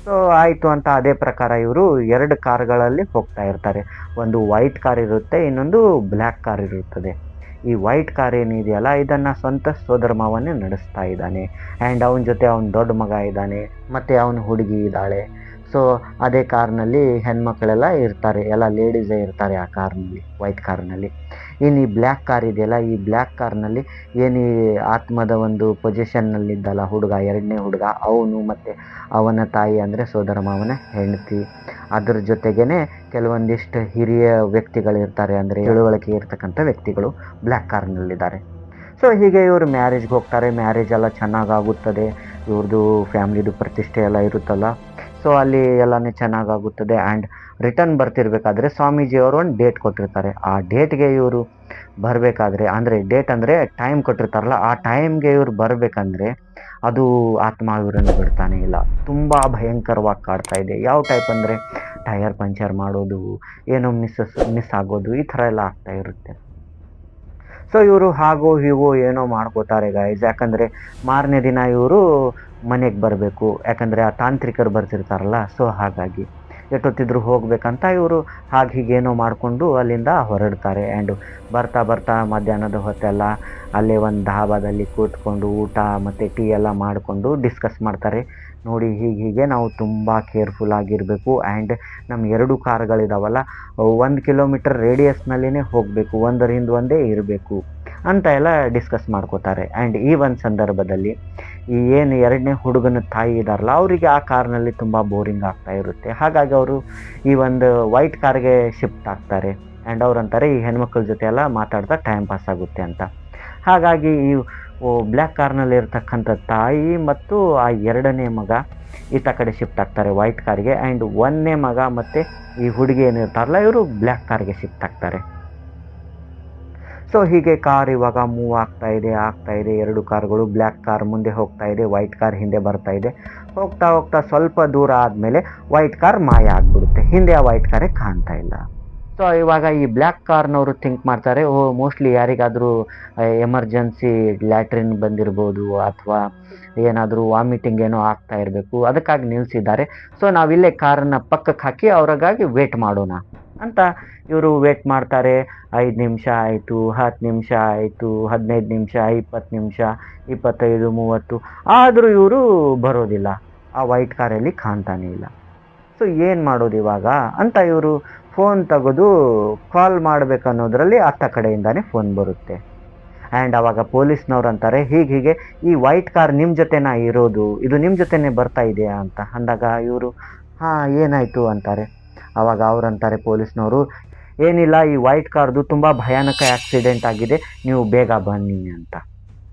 ಸೊ ಆಯಿತು ಅಂತ ಅದೇ ಪ್ರಕಾರ ಇವರು 2 ಕಾರ್ಗಳಲ್ಲಿ ಹೋಗ್ತಾ ಇರ್ತಾರೆ. ಒಂದು ವೈಟ್ ಕಾರ್ ಇರುತ್ತೆ, ಇನ್ನೊಂದು ಬ್ಲ್ಯಾಕ್ ಕಾರ್ ಇರುತ್ತದೆ. ಈ ವೈಟ್ ಕಾರ್ ಏನಿದೆಯಲ್ಲ ಇದನ್ನು ಸ್ವಂತ ಸೋದರ ಮಾವನೇ ನಡೆಸ್ತಾ ಇದ್ದಾನೆ. ಆ್ಯಂಡ್ ಅವನ ಜೊತೆ ಅವನ ದೊಡ್ಡ ಮಗ ಇದ್ದಾನೆ ಮತ್ತು ಅವನ ಹುಡುಗಿ ಇದ್ದಾಳೆ. ಸೊ ಅದೇ ಕಾರ್ನಲ್ಲಿ ಹೆಣ್ಮಕ್ಳೆಲ್ಲ ಇರ್ತಾರೆ, ಎಲ್ಲ ಲೇಡೀಸೇ ಇರ್ತಾರೆ ಆ ಕಾರ್ನಲ್ಲಿ, ವೈಟ್ ಕಾರ್ನಲ್ಲಿ. ಇನ್ನು ಈ ಬ್ಲ್ಯಾಕ್ ಕಾರ್ ಇದೆಯಲ್ಲ, ಈ ಬ್ಲ್ಯಾಕ್ ಕಾರ್ನಲ್ಲಿ ಏನು ಈ ಆತ್ಮದ ಒಂದು ಪೊಸಿಷನ್ನಲ್ಲಿದ್ದಲ್ಲ ಹುಡುಗ, 2ನೇ ಹುಡುಗ, ಅವನು ಮತ್ತು ಅವನ ತಾಯಿ ಅಂದರೆ ಸೋದರ ಮಾವನ ಹೆಂಡತಿ, ಅದ್ರ ಜೊತೆಗೇ ಕೆಲವೊಂದಿಷ್ಟು ಹಿರಿಯ ವ್ಯಕ್ತಿಗಳಿರ್ತಾರೆ, ಅಂದರೆ ತಿಳುವಳಿಕೆ ಇರ್ತಕ್ಕಂಥ ವ್ಯಕ್ತಿಗಳು ಬ್ಲ್ಯಾಕ್ ಕಾರ್ನಲ್ಲಿದ್ದಾರೆ. ಸೊ ಹೀಗೆ ಇವರು ಮ್ಯಾರೇಜ್ಗೆ ಹೋಗ್ತಾರೆ. ಮ್ಯಾರೇಜ್ ಎಲ್ಲ ಚೆನ್ನಾಗಾಗುತ್ತದೆ. ಇವ್ರದ್ದು ಫ್ಯಾಮ್ಲಿದು ಪ್ರತಿಷ್ಠೆ ಎಲ್ಲ ಇರುತ್ತಲ್ಲ, ಸೊ ಅಲ್ಲಿ ಎಲ್ಲನೂ ಚೆನ್ನಾಗಾಗುತ್ತದೆ. ಆ್ಯಂಡ್ ರಿಟರ್ನ್ ಬರ್ತಿರ್ಬೇಕಾದ್ರೆ ಸ್ವಾಮೀಜಿಯವರು ಒಂದು ಡೇಟ್ ಕೊಟ್ಟಿರ್ತಾರೆ. ಆ ಡೇಟ್ಗೆ ಇವರು ಬರಬೇಕಾದ್ರೆ, ಅಂದರೆ ಡೇಟ್ ಅಂದರೆ ಟೈಮ್ ಕೊಟ್ಟಿರ್ತಾರಲ್ಲ, ಆ ಟೈಮ್ಗೆ ಇವ್ರು ಬರಬೇಕಂದ್ರೆ ಅದು ಆತ್ಮ ಇವರನ್ನು ಬಿಡ್ತಾನೆ ಇಲ್ಲ. ತುಂಬ ಭಯಂಕರವಾಗಿ ಕಾಡ್ತಾ ಇದೆ. ಯಾವ ಟೈಪ್ ಅಂದರೆ ಟಯರ್ ಪಂಚರ್ ಮಾಡೋದು, ಏನೋ ಮಿಸ್ ಆಗೋದು, ಈ ಥರ ಎಲ್ಲ ಆಗ್ತಾ ಇರುತ್ತೆ. ಸೊ ಇವರು ಹಾಗೋ ಹೀಗೋ ಏನೋ ಮಾಡ್ಕೋತಾರೆ ಗೈಸ್. ಯಾಕಂದರೆ ಮಾರನೇ ದಿನ ಇವರು ಮನೆಗೆ ಬರಬೇಕು, ಯಾಕಂದರೆ ಆ ತಾಂತ್ರಿಕರು ಬರ್ತಿರ್ತಾರಲ್ಲ. ಸೊ ಹಾಗಾಗಿ ಎಷ್ಟೊತ್ತಿದ್ರು ಹೋಗ್ಬೇಕಂತ ಇವರು ಹಾಗೆ ಹೀಗೇನೋ ಮಾಡಿಕೊಂಡು ಅಲ್ಲಿಂದ ಹೊರಡ್ತಾರೆ. ಆ್ಯಂಡ್ ಬರ್ತಾ ಬರ್ತಾ ಮಧ್ಯಾಹ್ನದ ಹೊತ್ತೆಲ್ಲ ಅಲ್ಲೇ ಒಂದು ಧಾಬಾದಲ್ಲಿ ಕೂತ್ಕೊಂಡು ಊಟ ಮತ್ತು ಟೀ ಎಲ್ಲ ಮಾಡಿಕೊಂಡು ಡಿಸ್ಕಸ್ ಮಾಡ್ತಾರೆ. ನೋಡಿ ಹೀಗೆ ನಾವು ತುಂಬ ಕೇರ್ಫುಲ್ ಆಗಿರಬೇಕು. ಆ್ಯಂಡ್ ನಮ್ಮ 2 ಕಾರ್ಗಳಿದಾವಲ್ಲ 1 ಕಿಲೋಮೀಟರ್ ರೇಡಿಯಸ್ನಲ್ಲಿನೇ ಹೋಗಬೇಕು, ಒಂದರಿಂದ ಒಂದೇ ಇರಬೇಕು ಅಂತ ಎಲ್ಲ ಡಿಸ್ಕಸ್ ಮಾಡ್ಕೋತಾರೆ. ಆ್ಯಂಡ್ ಈ ಒಂದು ಸಂದರ್ಭದಲ್ಲಿ ಈ ಏನು 2ನೇ ಹುಡುಗನ ತಾಯಿ ಇದ್ದಾರಲ್ಲ, ಅವರಿಗೆ ಆ ಕಾರ್ನಲ್ಲಿ ತುಂಬ ಬೋರಿಂಗ್ ಆಗ್ತಾ ಇರುತ್ತೆ. ಹಾಗಾಗಿ ಅವರು ಈ ಒಂದು ವೈಟ್ ಕಾರ್ಗೆ ಶಿಫ್ಟ್ ಆಗ್ತಾರೆ. ಆ್ಯಂಡ್ ಅವ್ರು ಅಂತಾರೆ ಈ ಹೆಣ್ಮಕ್ಳ ಜೊತೆ ಎಲ್ಲ ಮಾತಾಡ್ತಾ ಟೈಮ್ ಪಾಸ್ ಆಗುತ್ತೆ ಅಂತ. ಹಾಗಾಗಿ ಈ ಬ್ಲ್ಯಾಕ್ ಕಾರ್ನಲ್ಲಿ ಇರ್ತಕ್ಕಂಥ ತಾಯಿ ಮತ್ತು ಆ 2ನೇ ಮಗ ಈತ ಕಡೆ ಶಿಫ್ಟ್ ಆಗ್ತಾರೆ ವೈಟ್ ಕಾರ್ಗೆ. ಆ್ಯಂಡ್ 1ನೇ ಮಗ ಮತ್ತು ಈ ಹುಡುಗಿ ಏನಿರ್ತಾರಲ್ಲ ಇವರು ಬ್ಲ್ಯಾಕ್ ಕಾರ್ಗೆ ಶಿಫ್ಟ್ ಆಗ್ತಾರೆ. ಸೊ ಹೀಗೆ ಕಾರ್ ಇವಾಗ ಮೂವ್ ಆಗ್ತಾ ಇದೆ. 2 ಕಾರ್ಗಳು, ಬ್ಲ್ಯಾಕ್ ಕಾರ್ ಮುಂದೆ ಹೋಗ್ತಾ ಇದೆ, ವೈಟ್ ಕಾರ್ ಹಿಂದೆ ಬರ್ತಾ ಇದೆ. ಹೋಗ್ತಾ ಹೋಗ್ತಾ ಸ್ವಲ್ಪ ದೂರ ಆದಮೇಲೆ ವೈಟ್ ಕಾರ್ ಮಾಯ ಆಗಿಬಿಡುತ್ತೆ, ಹಿಂದೆ ಆ ವೈಟ್ ಕಾರೇ ಕಾಣ್ತಾ ಇಲ್ಲ. ಸೊ ಇವಾಗ ಈ ಬ್ಲ್ಯಾಕ್ ಕಾರ್ನವರು ಥಿಂಕ್ ಮಾಡ್ತಾರೆ, ಮೋಸ್ಟ್ಲಿ ಯಾರಿಗಾದರೂ ಎಮರ್ಜೆನ್ಸಿ ಲ್ಯಾಟ್ರಿನ್ ಬಂದಿರ್ಬೋದು ಅಥವಾ ಏನಾದರೂ ವಾಮಿಟಿಂಗ್ ಏನೋ ಆಗ್ತಾ ಇರಬೇಕು, ಅದಕ್ಕಾಗಿ ನಿಲ್ಲಿಸಿದ್ದಾರೆ. ಸೊ ನಾವಿಲ್ಲೇ ಕಾರನ್ನು ಪಕ್ಕಕ್ಕೆ ಹಾಕಿ ಅವ್ರಿಗಾಗಿ ವೇಟ್ ಮಾಡೋಣ ಅಂತ ಇವರು ವೇಟ್ ಮಾಡ್ತಾರೆ. 5 ನಿಮಿಷ ಆಯಿತು, 10 ನಿಮಿಷ ಆಯಿತು, 15 ನಿಮಿಷ, 20 ನಿಮಿಷ, 25, 30, ಆದರೂ ಇವರು ಬರೋದಿಲ್ಲ, ಆ ವೈಟ್ ಕಾರಲ್ಲಿ ಕಾಣ್ತಾನೆ ಇಲ್ಲ. ಸೊ ಏನು ಮಾಡೋದು ಇವಾಗ ಅಂತ ಇವರು ಫೋನ್ ತೆಗೆದು ಕಾಲ್ ಮಾಡಬೇಕನ್ನೋದ್ರಲ್ಲಿ ಅತ್ತ ಕಡೆಯಿಂದಾನೇ ಫೋನ್ ಬರುತ್ತೆ. ಆ್ಯಂಡ್ ಆವಾಗ ಪೊಲೀಸ್ನವ್ರು ಅಂತಾರೆ ಹೀಗೆ ಈ ವೈಟ್ ಕಾರ್ ನಿಮ್ಮ ಜೊತೆನಾ ಇರೋದು, ಇದು ನಿಮ್ಮ ಜೊತೆನೇ ಬರ್ತಾ ಇದೆಯಾ ಅಂತ ಅಂದಾಗ ಇವರು ಹಾಂ ಏನಾಯಿತು ಅಂತಾರೆ. ಆವಾಗ ಅವ್ರಂತಾರೆ ಪೊಲೀಸ್ನವರು, ಏನಿಲ್ಲ, ಈ ವೈಟ್ ಕಾರ್ದು ತುಂಬ ಭಯಾನಕ ಆಕ್ಸಿಡೆಂಟ್ ಆಗಿದೆ, ನೀವು ಬೇಗ ಬನ್ನಿ ಅಂತ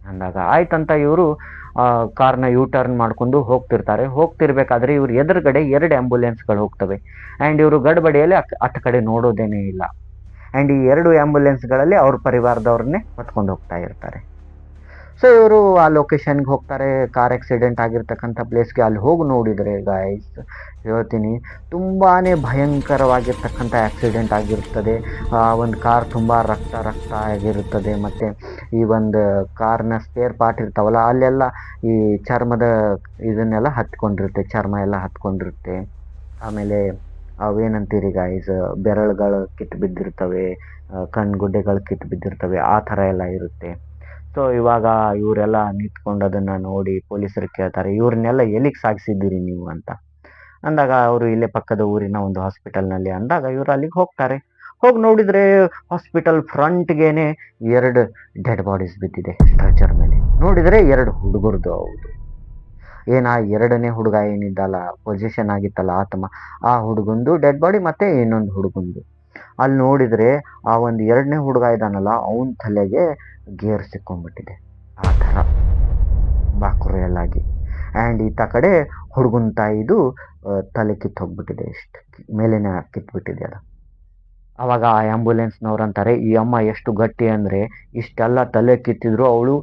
ಅಂದಾಗ ಆಯ್ತಂತ ಇವರು ಕಾರ್ನ ಯೂ ಟರ್ನ್ ಮಾಡಿಕೊಂಡು ಹೋಗ್ತಿರ್ಬೇಕಾದ್ರೆ ಇವ್ರು ಎದುರುಗಡೆ 2 ಆ್ಯಂಬುಲೆನ್ಸ್ಗಳು ಹೋಗ್ತವೆ. ಆ್ಯಂಡ್ ಇವರು ಗಡ್ಬಡಿಯಲ್ಲಿ ಅತ್ತ ಕಡೆ ನೋಡೋದೇನೇ ಇಲ್ಲ. ಆ್ಯಂಡ್ ಈ 2 ಆ್ಯಂಬುಲೆನ್ಸ್ಗಳಲ್ಲಿ ಅವ್ರ ಪರಿವಾರದವ್ರನ್ನೇ ಹೊತ್ಕೊಂಡು ಹೋಗ್ತಾ ಇರ್ತಾರೆ. ಸೊ ಇವರು ಆ ಲೊಕೇಶನ್ಗೆ ಹೋಗ್ತಾರೆ, ಕಾರ್ ಆಕ್ಸಿಡೆಂಟ್ ಆಗಿರ್ತಕ್ಕಂಥ ಪ್ಲೇಸ್ಗೆ. ಅಲ್ಲಿ ಹೋಗಿ ನೋಡಿದರೆ ಗಾಯ್ಸ್ ಹೇಳ್ತೀನಿ, ತುಂಬಾ ಭಯಂಕರವಾಗಿರ್ತಕ್ಕಂಥ ಆಕ್ಸಿಡೆಂಟ್ ಆಗಿರ್ತದೆ. ಒಂದು ಕಾರ್ ತುಂಬ ರಕ್ತ ಆಗಿರುತ್ತದೆ. ಮತ್ತು ಈ ಒಂದು ಕಾರ್ನ ಸ್ಪೇರ್ ಪಾರ್ಟ್ ಇರ್ತಾವಲ್ಲ ಅಲ್ಲೆಲ್ಲ ಈ ಚರ್ಮದ ಇದನ್ನೆಲ್ಲ ಹತ್ಕೊಂಡಿರುತ್ತೆ, ಚರ್ಮ ಎಲ್ಲ ಹತ್ಕೊಂಡಿರುತ್ತೆ. ಆಮೇಲೆ ಅವೇನಂತೀರಿ ಗಾಯ್ಸ್, ಬೆರಳುಗಳು ಕಿತ್ತು ಬಿದ್ದಿರ್ತವೆ, ಕಣ್ಗುಡ್ಡೆಗಳು ಕಿತ್ತು ಬಿದ್ದಿರ್ತವೆ, ಆ ಥರ ಎಲ್ಲ ಇರುತ್ತೆ. ಸೊ ಇವಾಗ ಇವರೆಲ್ಲ ನಿಂತ್ಕೊಂಡು ಅದನ್ನು ನೋಡಿ ಪೊಲೀಸರು ಕೇಳ್ತಾರೆ, ಇವ್ರನ್ನೆಲ್ಲ ಎಲ್ಲಿಗೆ ಸಾಗಿಸಿದ್ದೀರಿ ನೀವು ಅಂತ ಅಂದಾಗ ಅವರು ಇಲ್ಲೇ ಪಕ್ಕದ ಊರಿನ ಒಂದು ಹಾಸ್ಪಿಟಲ್ನಲ್ಲಿ ಅಂದಾಗ ಇವರು ಅಲ್ಲಿಗೆ ಹೋಗ್ತಾರೆ. ಹೋಗಿ ನೋಡಿದರೆ ಹಾಸ್ಪಿಟಲ್ ಫ್ರಂಟ್ಗೇನೆ 2 ಡೆಡ್ ಬಾಡೀಸ್ ಬಿದ್ದಿದೆ ಸ್ಟ್ರೆಚರ್ ಮೇಲೆ. ನೋಡಿದರೆ 2 ಹುಡುಗರದು. ಹೌದು, ಏನು ಆ 2ನೇ ಹುಡುಗ ಏನಿದ್ದಲ್ಲ, ಪೊಸಿಷನ್ ಆಗಿತ್ತಲ್ಲ ಆತ್ಮ, ಆ ಹುಡುಗಂದು ಡೆಡ್ ಬಾಡಿ ಮತ್ತು ಇನ್ನೊಂದು ಹುಡುಗಂದು. ಅಲ್ಲಿ ನೋಡಿದರೆ ಆ ಒಂದು 2ನೇ ಹುಡುಗ ಇದ್ದಾನಲ್ಲ ಅವನ ತಲೆಗೆ ಗೇರ್ ಸಿಕ್ಕೊಂಡ್ಬಿಟ್ಟಿದೆ. ಆ ಥರ ತುಂಬ ಕ್ರೂಯಲ್ ಆಗಿ. ಆ್ಯಂಡ್ ಈತ ಕಡೆ ಹುಡುಗನ ತಾಯಿದು ತಲೆ ಕಿತ್ತೋಗ್ಬಿಟ್ಟಿದೆ, ಇಷ್ಟು ಮೇಲೇನೆ ಕಿತ್ಬಿಟ್ಟಿದೆ ಅದು. ಆವಾಗ ಆ ಆ್ಯಂಬುಲೆನ್ಸ್ನವ್ರು ಅಂತಾರೆ, ಈ ಅಮ್ಮ ಎಷ್ಟು ಗಟ್ಟಿ ಅಂದರೆ ಇಷ್ಟೆಲ್ಲ ತಲೆ ಕಿತ್ತಿದ್ರು ಅವಳು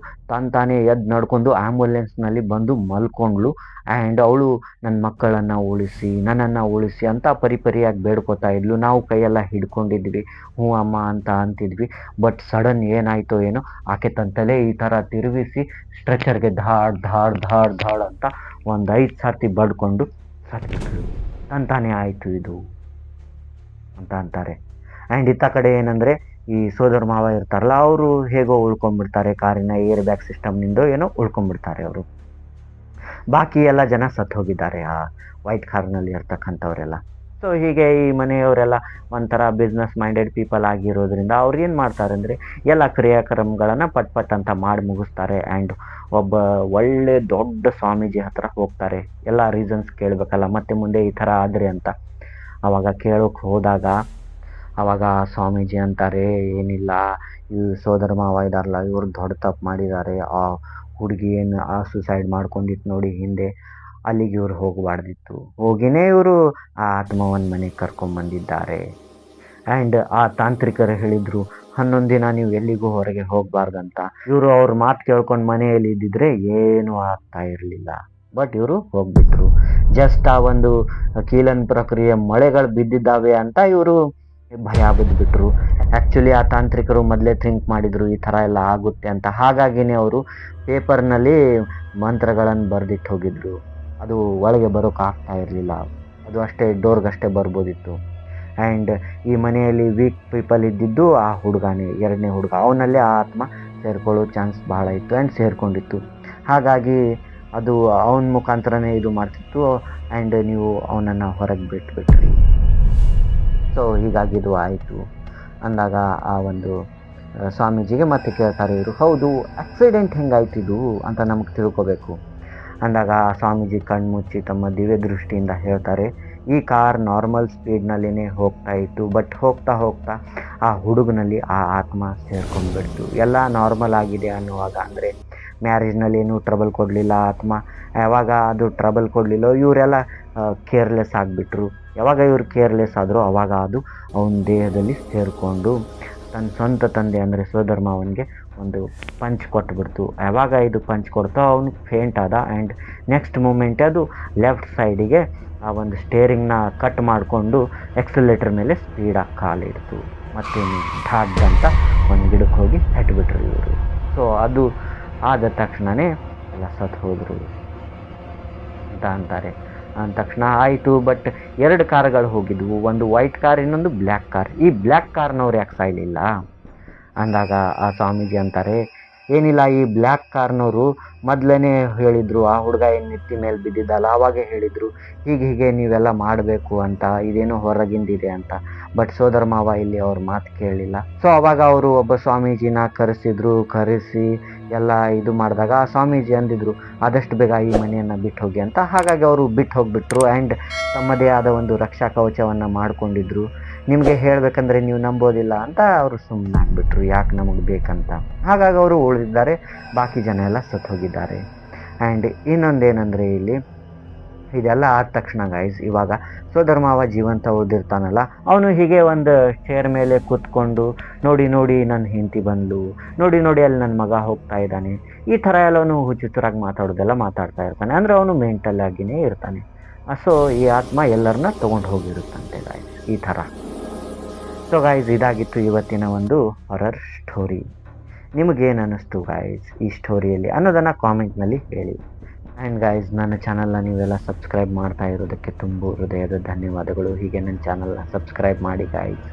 ತಾನೇ ಎದ್ದು ನಡ್ಕೊಂಡು ಆ್ಯಂಬುಲೆನ್ಸ್ನಲ್ಲಿ ಬಂದು ಮಲ್ಕೊಂಡ್ಳು. ಆ್ಯಂಡ್ ಅವಳು ನನ್ನ ಮಕ್ಕಳನ್ನು ಉಳಿಸಿ, ನನ್ನನ್ನು ಉಳಿಸಿ ಅಂತ ಪರಿಪರಿಯಾಗಿ ಬೇಡ್ಕೋತಾ ಇದ್ಲು. ನಾವು ಕೈಯೆಲ್ಲ ಹಿಡ್ಕೊಂಡಿದ್ವಿ, ಹ್ಞೂ ಅಮ್ಮ ಅಂತ ಅಂತಿದ್ವಿ. ಬಟ್ ಸಡನ್ ಏನಾಯಿತೋ ಏನೋ, ಆಕೆ ತನ್ನ ತಲೆ ಈ ಥರ ತಿರುಗಿಸಿ ಸ್ಟ್ರೆಚರ್ಗೆ ಧಾಡ್ ಧಾಡ್ ಧಾಡ್ ಧಾಡ್ ಅಂತ ಒಂದು 5 ಸರ್ತಿ ಬಡ್ಕೊಂಡು ಸತ್ಬಿಟ್ಳು. ತಾನೇ ಆಯಿತು ಇದು ಅಂತ ಅಂತಾರೆ. ಆ್ಯಂಡ್ ಇತ್ತ ಕಡೆ ಏನಂದರೆ ಈ ಸೋದರ ಮಾವ ಇರ್ತಾರಲ್ಲ, ಅವರು ಹೇಗೋ ಉಳ್ಕೊಂಡ್ಬಿಡ್ತಾರೆ, ಕಾರಿನ ಏರ್ ಬ್ಯಾಗ್ ಸಿಸ್ಟಮ್ನಿಂದ ಏನೋ ಉಳ್ಕೊಂಡ್ಬಿಡ್ತಾರೆ ಅವರು. ಬಾಕಿ ಎಲ್ಲ ಜನ ಸತ್ತು ಹೋಗಿದ್ದಾರೆ ಆ ವೈಟ್ ಕಾರ್ನಲ್ಲಿ ಇರ್ತಕ್ಕಂಥವರೆಲ್ಲ. ಸೊ ಹೀಗೆ ಈ ಮನೆಯವರೆಲ್ಲ ಒಂಥರ ಬಿಸ್ನೆಸ್ ಮೈಂಡೆಡ್ ಪೀಪಲ್ ಆಗಿರೋದ್ರಿಂದ ಅವ್ರು ಏನು ಮಾಡ್ತಾರೆ ಅಂದರೆ ಎಲ್ಲ ಕ್ರಿಯಾಕ್ರಮಗಳನ್ನು ಪಟ್ ಅಂತ ಮಾಡಿ ಮುಗಿಸ್ತಾರೆ. ಆ್ಯಂಡ್ ಒಬ್ಬ ಒಳ್ಳೆ ದೊಡ್ಡ ಸ್ವಾಮೀಜಿ ಹತ್ರ ಹೋಗ್ತಾರೆ. ಎಲ್ಲ ರೀಸನ್ಸ್ ಕೇಳಬೇಕಲ್ಲ, ಮತ್ತೆ ಮುಂದೆ ಈ ಥರ ಆದರೆ ಅಂತ. ಆವಾಗ ಕೇಳೋಕೆ ಹೋದಾಗ ಆವಾಗ ಸ್ವಾಮೀಜಿ ಅಂತಾರೆ, ಏನಿಲ್ಲ, ಈ ಸೋದರ ಮಾವ ಇದಾರಲ್ಲ ಇವರು ದೊಡ್ಡ ತಪ್ಪು ಮಾಡಿದ್ದಾರೆ. ಆ ಹುಡುಗಿ ಏನು ಸುಸೈಡ್ ಮಾಡ್ಕೊಂಡಿತ್ತು ನೋಡಿ ಹಿಂದೆ, ಅಲ್ಲಿಗೆ ಇವ್ರು ಹೋಗಬಾರ್ದಿತ್ತು. ಹೋಗಿನೇ ಇವರು ಆ ಆತ್ಮವನ್ನು ಮನೆಗೆ ಕರ್ಕೊಂಬಂದಿದ್ದಾರೆ. ಆ್ಯಂಡ್ ಆ ತಾಂತ್ರಿಕರು ಹೇಳಿದರು, 11 ದಿನ ನೀವು ಎಲ್ಲಿಗೂ ಹೊರಗೆ ಹೋಗಬಾರ್ದಂತ. ಇವರು ಅವ್ರ ಮಾತು ಕೇಳ್ಕೊಂಡು ಮನೆಯಲ್ಲಿ ಇದ್ದಿದ್ರೆ ಏನೂ ಆಗ್ತಾ ಇರಲಿಲ್ಲ. ಬಟ್ ಇವರು ಹೋಗ್ಬಿಟ್ರು. ಜಸ್ಟ್ ಆ ಒಂದು ಕೀಲನ್ ಪ್ರಕ್ರಿಯೆ ಮಳೆಗಳು ಬಿದ್ದಿದ್ದಾವೆ ಅಂತ ಇವರು ಭಯ ಬಿದ್ದುಬಿಟ್ರು. ಆ್ಯಕ್ಚುಲಿ ಆ ತಾಂತ್ರಿಕರು ಮೊದಲೇ ಥಿಂಕ್ ಮಾಡಿದರು ಈ ಥರ ಎಲ್ಲ ಆಗುತ್ತೆ ಅಂತ. ಹಾಗಾಗಿನೇ ಅವರು ಪೇಪರ್ನಲ್ಲಿ ಮಂತ್ರಗಳನ್ನು ಬರೆದಿಟ್ಟು ಹೋಗಿದ್ರು. ಅದು ಒಳಗೆ ಬರೋಕ್ಕಾಗ್ತಾ ಇರಲಿಲ್ಲ, ಅದು ಅಷ್ಟೇ ಡೋರ್ಗಷ್ಟೇ ಬರ್ಬೋದಿತ್ತು. ಆ್ಯಂಡ್ ಈ ಮನೆಯಲ್ಲಿ ವೀಕ್ ಪೀಪಲ್ ಇದ್ದಿದ್ದು ಆ ಹುಡುಗನೇ, 2ನೇ ಹುಡುಗ. ಅವನಲ್ಲೇ ಆ ಆತ್ಮ ಸೇರ್ಕೊಳ್ಳೋ ಚಾನ್ಸ್ ಭಾಳ ಇತ್ತು ಆ್ಯಂಡ್ ಸೇರ್ಕೊಂಡಿತ್ತು. ಹಾಗಾಗಿ ಅದು ಅವನ ಮುಖಾಂತರನೇ ಇದು ಮಾಡ್ತಿತ್ತು. ಆ್ಯಂಡ್ ನೀವು ಅವನನ್ನು ಹೊರಗೆ ಬಿಟ್ಬಿಟ್ರಿ. ಸೊ ಹೀಗಾಗಿದು ಆಯಿತು ಅಂದಾಗ ಆ ಒಂದು ಸ್ವಾಮೀಜಿಗೆ ಮತ್ತೆ ಕೇಳ್ತಾರೆ ಇವರು, ಹೌದು ಆಕ್ಸಿಡೆಂಟ್ ಹೆಂಗಾಯ್ತಿದು ಅಂತ ನಮಗೆ ತಿಳ್ಕೊಬೇಕು ಅಂದಾಗ ಆ ಸ್ವಾಮೀಜಿ ಕಣ್ಮುಚ್ಚಿ ತಮ್ಮ ದಿವ್ಯ ದೃಷ್ಟಿಯಿಂದ ಹೇಳ್ತಾರೆ, ಈ ಕಾರ್ ನಾರ್ಮಲ್ ಸ್ಪೀಡ್ನಲ್ಲಿನೇ ಹೋಗ್ತಾ ಇತ್ತು. ಬಟ್ ಹೋಗ್ತಾ ಹೋಗ್ತಾ ಆ ಹುಡುಗನಲ್ಲಿ ಆ ಆತ್ಮ ಸೇರ್ಕೊಂಡ್ಬಿಡ್ತು. ಎಲ್ಲ ನಾರ್ಮಲ್ ಆಗಿದೆ ಅನ್ನುವಾಗ, ಅಂದರೆ ಮ್ಯಾರೇಜ್ನಲ್ಲಿ ಏನೂ ಟ್ರಬಲ್ ಕೊಡಲಿಲ್ಲ ಆತ್ಮ. ಯಾವಾಗ ಅದು ಟ್ರಬಲ್ ಕೊಡಲಿಲ್ಲೋ ಇವರೆಲ್ಲ ಕೇರ್ಲೆಸ್ ಆಗಿಬಿಟ್ರು. ಯಾವಾಗ ಇವರು ಕೇರ್ಲೆಸ್ ಆದರೂ ಅವಾಗ ಅದು ಅವನ ದೇಹದಲ್ಲಿ ಸೇರಿಕೊಂಡು ತನ್ನ ಸ್ವಂತ ತಂದೆ ಅಂದರೆ ಸೋದರ ಮಾವನಿಗೆ ಒಂದು ಪಂಚ್ ಕೊಟ್ಬಿಡ್ತು. ಯಾವಾಗ ಇದು ಪಂಚ್ ಕೊಡ್ತೋ ಅವನು ಫೇಂಟ್ ಆದ. ಆ್ಯಂಡ್ ನೆಕ್ಸ್ಟ್ ಮೂಮೆಂಟೇ ಅದು ಲೆಫ್ಟ್ ಸೈಡಿಗೆ ಆ ಒಂದು ಸ್ಟೇರಿಂಗ್ನ ಕಟ್ ಮಾಡಿಕೊಂಡು ಎಕ್ಸಲೇಟರ್ ಮೇಲೆ ಸ್ಪೀಡಾಗಿ ಕಾಲಿಡ್ತು. ಮತ್ತೇನು ಠಾಡ್ ಅಂತ ಒಂದು ಗಿಡಕ್ಕೆ ಹೋಗಿ ಹೆಟ್ಬಿಟ್ರು ಇವರು. ಸೊ ಅದು ಆದ ತಕ್ಷಣವೇ ಎಲ್ಲ ಸತ್ತು ಹೋದರು ಅಂತ ಅಂತಾರೆ. ಅಂದ ತಕ್ಷಣ ಆಯಿತು. ಬಟ್ 2 ಕಾರುಗಳು ಹೋಗಿದ್ವು, ಒಂದು ವೈಟ್ ಕಾರ್, ಇನ್ನೊಂದು ಬ್ಲ್ಯಾಕ್ ಕಾರ್. ಈ ಬ್ಲ್ಯಾಕ್ ಕಾರ್ನವ್ರು ಯಾಕೆ ಸಾಯಲಿಲ್ಲ ಅಂದಾಗ ಆ ಸ್ವಾಮೀಜಿ ಅಂತಾರೆ, ಏನಿಲ್ಲ, ಈ ಬ್ಲ್ಯಾಕ್ ಕಾರ್ನವರು ಮೊದಲೇ ಹೇಳಿದರು, ಆ ಹುಡುಗ ಏನು ನೆತ್ತಿ ಮೇಲೆ ಬಿದ್ದಿದ್ದಲ್ಲ ಆವಾಗೇ ಹೇಳಿದರು ಹೀಗೆ ನೀವೆಲ್ಲ ಮಾಡಬೇಕು ಅಂತ, ಇದೇನೋ ಹೊರಗಿಂದಿದೆ ಅಂತ. ಬಟ್ ಸೋದರ ಮಾವ ಇಲ್ಲಿ ಅವ್ರ ಮಾತು ಕೇಳಲಿಲ್ಲ. ಸೊ ಅವಾಗ ಅವರು ಒಬ್ಬ ಸ್ವಾಮೀಜಿನ ಕರೆಸಿ ಎಲ್ಲ ಇದು ಮಾಡಿದಾಗ ಆ ಸ್ವಾಮೀಜಿ ಅಂದಿದ್ರು, ಆದಷ್ಟು ಬೇಗ ಈ ಮನೆಯನ್ನು ಬಿಟ್ಟು ಹೋಗಿ ಅಂತ. ಹಾಗಾಗಿ ಅವರು ಬಿಟ್ಟು ಹೋಗಿಬಿಟ್ರು. ಆ್ಯಂಡ್ ತಮ್ಮದೇ ಆದ ಒಂದು ರಕ್ಷಾ ಕವಚವನ್ನು ಮಾಡಿಕೊಂಡಿದ್ರು. ನಿಮಗೆ ಹೇಳಬೇಕಂದ್ರೆ ನೀವು ನಂಬೋದಿಲ್ಲ ಅಂತ ಅವರು ಸುಮ್ಮನೆ ಆಗಿಬಿಟ್ರು, ಯಾಕೆ ನಮಗೆ ಬೇಕಂತ. ಹಾಗಾಗಿ ಅವರು ಉಳಿದಿದ್ದಾರೆ, ಬಾಕಿ ಜನ ಎಲ್ಲ ಸತ್ತು ಹೋಗಿದ್ದಾರೆ. ಆ್ಯಂಡ್ ಇನ್ನೊಂದೇನೆಂದರೆ ಇಲ್ಲಿ ಇದೆಲ್ಲ ಆದ ತಕ್ಷಣ ಗೈಸ್, ಇವಾಗ ಸೋದರ ಮಾವ ಜೀವಂತ ಉಳಿದಿರ್ತಾನಲ್ಲ, ಅವನು ಹೀಗೆ ಒಂದು ಚೇರ್ ಮೇಲೆ ಕೂತ್ಕೊಂಡು ನೋಡಿ ನನ್ನ ಹೆಂಡತಿ ಬಂದು ನೋಡಿ ಅಲ್ಲಿ ನನ್ನ ಮಗ ಹೋಗ್ತಾ ಇದ್ದಾನೆ, ಈ ಥರ ಎಲ್ಲವನು ಹುಚ್ಚುಚ್ಚರಾಗಿ ಮಾತಾಡೋದೆಲ್ಲ ಮಾತಾಡ್ತಾ ಇರ್ತಾನೆ. ಅಂದರೆ ಅವನು ಮೆಂಟಲ್ ಆಗಿನೇ ಇರ್ತಾನೆ. ಸೊ ಈ ಆತ್ಮ ಎಲ್ಲರನ್ನ ತೊಗೊಂಡು ಹೋಗಿರುತ್ತಂತೆ ಗಾಯ್ಸ್, ಈ ಥರ. ಸೊ ಗಾಯ್ಸ್, ಇದಾಗಿತ್ತು ಇವತ್ತಿನ ಒಂದು ಹಾರರ್ ಸ್ಟೋರಿ. ನಿಮಗೇನು ಅನ್ನಿಸ್ತು ಗಾಯ್ಸ್ ಈ ಸ್ಟೋರಿಯಲ್ಲಿ ಅನ್ನೋದನ್ನು ಕಾಮೆಂಟ್ನಲ್ಲಿ ಹೇಳಿ. ಆ್ಯಂಡ್ ಗಾಯ್ಸ್, ನನ್ನ ಚಾನಲ್ನ ನೀವೆಲ್ಲ ಸಬ್ಸ್ಕ್ರೈಬ್ ಮಾಡ್ತಾ ಇರೋದಕ್ಕೆ ತುಂಬ ಹೃದಯದ ಧನ್ಯವಾದಗಳು. ಹೀಗೆ ನನ್ನ ಚಾನಲ್ನ ಸಬ್ಸ್ಕ್ರೈಬ್ ಮಾಡಿ ಗಾಯ್ಸ್.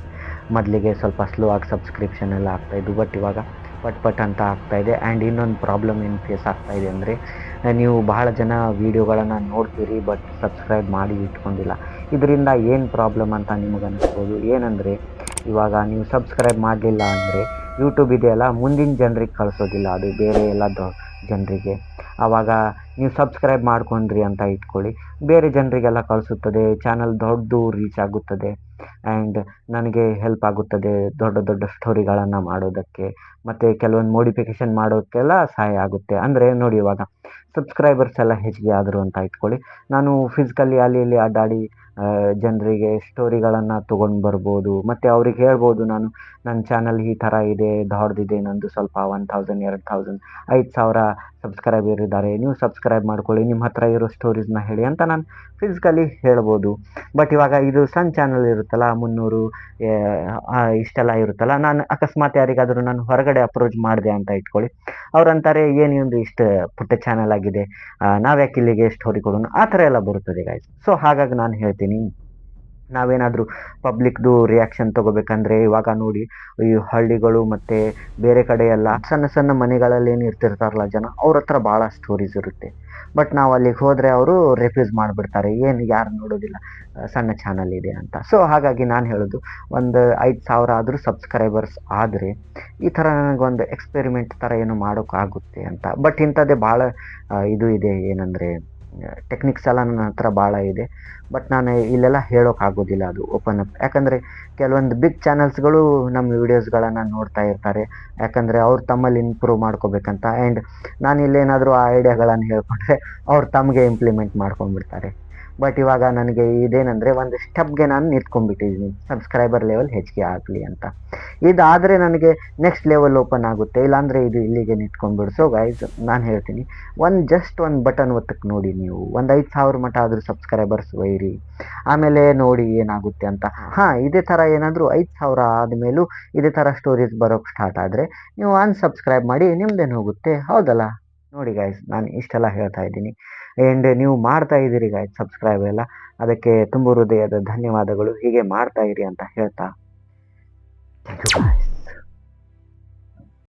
ಮೊದಲಿಗೆ ಸ್ವಲ್ಪ ಸ್ಲೋ ಆಗಿ ಸಬ್ಸ್ಕ್ರಿಪ್ಷನ್ ಎಲ್ಲ ಆಗ್ತಾಯಿದ್ದು, ಬಟ್ ಇವಾಗ ಪಟ್ ಅಂತ ಆಗ್ತಾಯಿದೆ. ಆ್ಯಂಡ್ ಇನ್ನೊಂದು ಪ್ರಾಬ್ಲಮ್ ಏನು ಫೇಸ್ ಆಗ್ತಾಯಿದೆ ಅಂದರೆ, ನೀವು ಬಹಳ ಜನ ವೀಡಿಯೋಗಳನ್ನು ನೋಡ್ತೀರಿ ಬಟ್ ಸಬ್ಸ್ಕ್ರೈಬ್ ಮಾಡಿ ಇಟ್ಕೊಂಡಿಲ್ಲ. ಇದರಿಂದ ಏನು ಪ್ರಾಬ್ಲಮ್ ಅಂತ ನಿಮಗೆ ಅನ್ನಿಸ್ಬೋದು. ಏನಂದರೆ, ಇವಾಗ ನೀವು ಸಬ್ಸ್ಕ್ರೈಬ್ ಮಾಡಲಿಲ್ಲ ಅಂದರೆ ಯೂಟ್ಯೂಬ್ ಇದೆಯಲ್ಲ ಮುಂದಿನ ಜನರಿಗೆ ಕಳಿಸೋದಿಲ್ಲ, ಅದು ಬೇರೆ ಎಲ್ಲ ಜನರಿಗೆ. ಆವಾಗ ನೀವು ಸಬ್ಸ್ಕ್ರೈಬ್ ಮಾಡ್ಕೊಂಡ್ರಿ ಅಂತ ಇಟ್ಕೊಳ್ಳಿ, ಬೇರೆ ಜನರಿಗೆಲ್ಲ ಕಳಿಸುತ್ತದೆ, ಚಾನಲ್ ದೊಡ್ಡ ರೀಚ್ ಆಗುತ್ತದೆ ಆ್ಯಂಡ್ ನನಗೆ ಹೆಲ್ಪ್ ಆಗುತ್ತದೆ ದೊಡ್ಡ ದೊಡ್ಡ ಸ್ಟೋರಿಗಳನ್ನು ಮಾಡೋದಕ್ಕೆ, ಮತ್ತು ಕೆಲವೊಂದು ಮೋಡಿಫಿಕೇಷನ್ ಮಾಡೋಕ್ಕೆಲ್ಲ ಸಹಾಯ ಆಗುತ್ತೆ. ಅಂದರೆ ನೋಡಿ, ಇವಾಗ ಸಬ್ಸ್ಕ್ರೈಬರ್ಸ್ ಎಲ್ಲ ಹೆಚ್ಚಿಗೆ ಆದರು ಅಂತ ಇಟ್ಕೊಳ್ಳಿ, ನಾನು ಫಿಸಿಕಲಿ ಅಲ್ಲಿ ಇಲ್ಲಿ ಅಡ್ಡಾಡಿ ಜನರಿಗೆ ಸ್ಟೋರಿಗಳನ್ನು ತೊಗೊಂಡು ಬರ್ಬೋದು, ಮತ್ತು ಅವ್ರಿಗೆ ಹೇಳ್ಬೋದು ನಾನು ನನ್ನ ಚಾನಲ್ ಈ ಥರ ಇದೆ, ದೊಡ್ಡದಿದೆ, ನಂದು ಸ್ವಲ್ಪ 1000 2000 5000 ಸಬ್ಸ್ಕ್ರೈಬರ್ ಇದ್ದಾರೆ, ನೀವು ಸಬ್ಸ್ಕ್ರೈಬ್ ಮಾಡ್ಕೊಳ್ಳಿ, ನಿಮ್ಮ ಹತ್ರ ಇರೋ ಸ್ಟೋರೀಸ್ನ ಹೇಳಿ ಅಂತ ನಾನು ಫಿಸಿಕಲಿ ಹೇಳ್ಬೋದು. ಬಟ್ ಇವಾಗ ಇದು ಸಣ್ಣ ಚಾನಲ್ ಇರುತ್ತಲ್ಲ, 300 ಇಷ್ಟೆಲ್ಲ ಇರುತ್ತಲ್ಲ, ನಾನು ಅಕಸ್ಮಾತ್ ಯಾರಿಗಾದರೂ ನಾನು ಹೊರಗಡೆ ಅಪ್ರೋಚ್ ಮಾಡಿದೆ ಅಂತ ಇಟ್ಕೊಳ್ಳಿ, ಅವ್ರಂತಾರೆ ಏನಿಒಂದು ಇಷ್ಟು ಪುಟ್ಟ ಚಾನಲ್ ಆಗಿದೆ, ನಾವ್ಯಾಕೆ ಇಲ್ಲಿಗೆ ಸ್ಟೋರಿ ಕೊಡೋಣ, ಆ ಥರ ಎಲ್ಲ ಬರುತ್ತದೆ ಗಾಯ್ಸ್. ಸೊ ಹಾಗಾಗಿ ನಾನು ಹೇಳ್ತೀನಿ, ನಾವೇನಾದರೂ ಪಬ್ಲಿಕ್ದು ರಿಯಾಕ್ಷನ್ ತೊಗೋಬೇಕಂದ್ರೆ ಇವಾಗ ನೋಡಿ, ಈ ಹಳ್ಳಿಗಳು ಮತ್ತು ಬೇರೆ ಕಡೆ ಎಲ್ಲ ಸಣ್ಣ ಸಣ್ಣ ಮನೆಗಳಲ್ಲಿ ಏನು ಇರ್ತಿರ್ತಾರಲ್ಲ ಜನ, ಅವ್ರ ಹತ್ರ ಭಾಳ ಸ್ಟೋರೀಸ್ ಇರುತ್ತೆ. ಬಟ್ ನಾವು ಅಲ್ಲಿಗೆ ಹೋದರೆ ಅವರು ರೆಫ್ಯೂಸ್ ಮಾಡಿಬಿಡ್ತಾರೆ, ಏನು ಯಾರು ನೋಡೋದಿಲ್ಲ, ಸಣ್ಣ ಚಾನಲ್ ಇದೆ ಅಂತ. ಸೊ ಹಾಗಾಗಿ ನಾನು ಹೇಳೋದು, ಒಂದು 5000 ಆದರೂ ಸಬ್ಸ್ಕ್ರೈಬರ್ಸ್ ಆದರೆ ಈ ಥರ ನನಗೊಂದು ಎಕ್ಸ್ಪೆರಿಮೆಂಟ್ ಥರ ಏನು ಮಾಡೋಕ್ಕಾಗುತ್ತೆ ಅಂತ. ಬಟ್ ಇಂಥದ್ದೇ ಭಾಳ ಇದು ಇದೆ, ಏನಂದರೆ ಟೆಕ್ನಿಕ್ಸ್ ಎಲ್ಲ ನನ್ನ ಹತ್ರ ಭಾಳ ಇದೆ, ಬಟ್ ನಾನು ಇಲ್ಲೆಲ್ಲ ಹೇಳೋಕ್ಕಾಗೋದಿಲ್ಲ ಅದು ಓಪನ್ ಅಪ್. ಯಾಕಂದರೆ ಕೆಲವೊಂದು ಬಿಗ್ ಚಾನಲ್ಸ್ಗಳು ನಮ್ಮ ವೀಡಿಯೋಸ್ಗಳನ್ನು ನೋಡ್ತಾ ಇರ್ತಾರೆ, ಯಾಕಂದರೆ ಅವ್ರು ತಮ್ಮಲ್ಲಿ ಇಂಪ್ರೂವ್ ಮಾಡ್ಕೋಬೇಕಂತ. ಆ್ಯಂಡ್ ನಾನು ಇಲ್ಲೇನಾದರೂ ಆ ಐಡಿಯಾಗಳನ್ನು ಹೇಳ್ಕೊಂಡ್ರೆ ಅವ್ರು ತಮಗೆ ಇಂಪ್ಲಿಮೆಂಟ್ ಮಾಡ್ಕೊಂಡ್ಬಿಡ್ತಾರೆ. ಬಟ್ ಇವಾಗ ನನಗೆ ಇದೇನೆಂದರೆ, ಒಂದು ಸ್ಟೆಪ್ಗೆ ನಾನು ನಿಂತ್ಕೊಂಡ್ಬಿಟ್ಟಿದ್ದೀನಿ, ಸಬ್ಸ್ಕ್ರೈಬರ್ ಲೆವೆಲ್ ಹೆಚ್ಚಿಗೆ ಆಗಲಿ ಅಂತ. ಇದಾದರೆ ನನಗೆ ನೆಕ್ಸ್ಟ್ ಲೆವೆಲ್ ಓಪನ್ ಆಗುತ್ತೆ, ಇಲ್ಲಾಂದರೆ ಇದು ಇಲ್ಲಿಗೆ ನಿಂತ್ಕೊಂಡ್ಬಿಡು. ಸೊ ಗೈಸ್, ನಾನು ಹೇಳ್ತೀನಿ, ಜಸ್ಟ್ ಒಂದು ಬಟನ್ ಒತ್ತಕ್ಕೆ ನೋಡಿ, ನೀವು ಒಂದು 5000 ಮಟ್ಟ ಆದರೂ ಸಬ್ಸ್ಕ್ರೈಬರ್ಸ್ ಒಯ್ಯಿರಿ, ಆಮೇಲೆ ನೋಡಿ ಏನಾಗುತ್ತೆ ಅಂತ. ಹಾಂ, ಇದೇ ಥರ ಏನಾದರೂ 5000 ಆದಮೇಲೂ ಇದೇ ಥರ ಸ್ಟೋರೀಸ್ ಬರೋಕ್ಕೆ ಸ್ಟಾರ್ಟ್ ಆದರೆ ನೀವು ಅನ್ಸಬ್ಸ್ಕ್ರೈಬ್ ಮಾಡಿ, ನಿಮ್ದೇನು ಹೋಗುತ್ತೆ, ಹೌದಲ್ಲ? ನೋಡಿ ಗಾಯ್ಸ್, ನಾನು ಇಷ್ಟೆಲ್ಲ ಹೇಳ್ತಾ ಇದ್ದೀನಿ, ಆ್ಯಂಡ್ ನೀವು ಮಾಡ್ತಾ ಇದ್ದೀರಿ ಗಾಯ್ಸ್ ಸಬ್ಸ್ಕ್ರೈಬ್ ಎಲ್ಲ, ಅದಕ್ಕೆ ತುಂಬ ಹೃದಯದ ಧನ್ಯವಾದಗಳು. ಹೀಗೆ ಮಾಡ್ತಾ ಇರಿ ಅಂತ ಹೇಳ್ತಾ, ಥ್ಯಾಂಕ್ ಯು.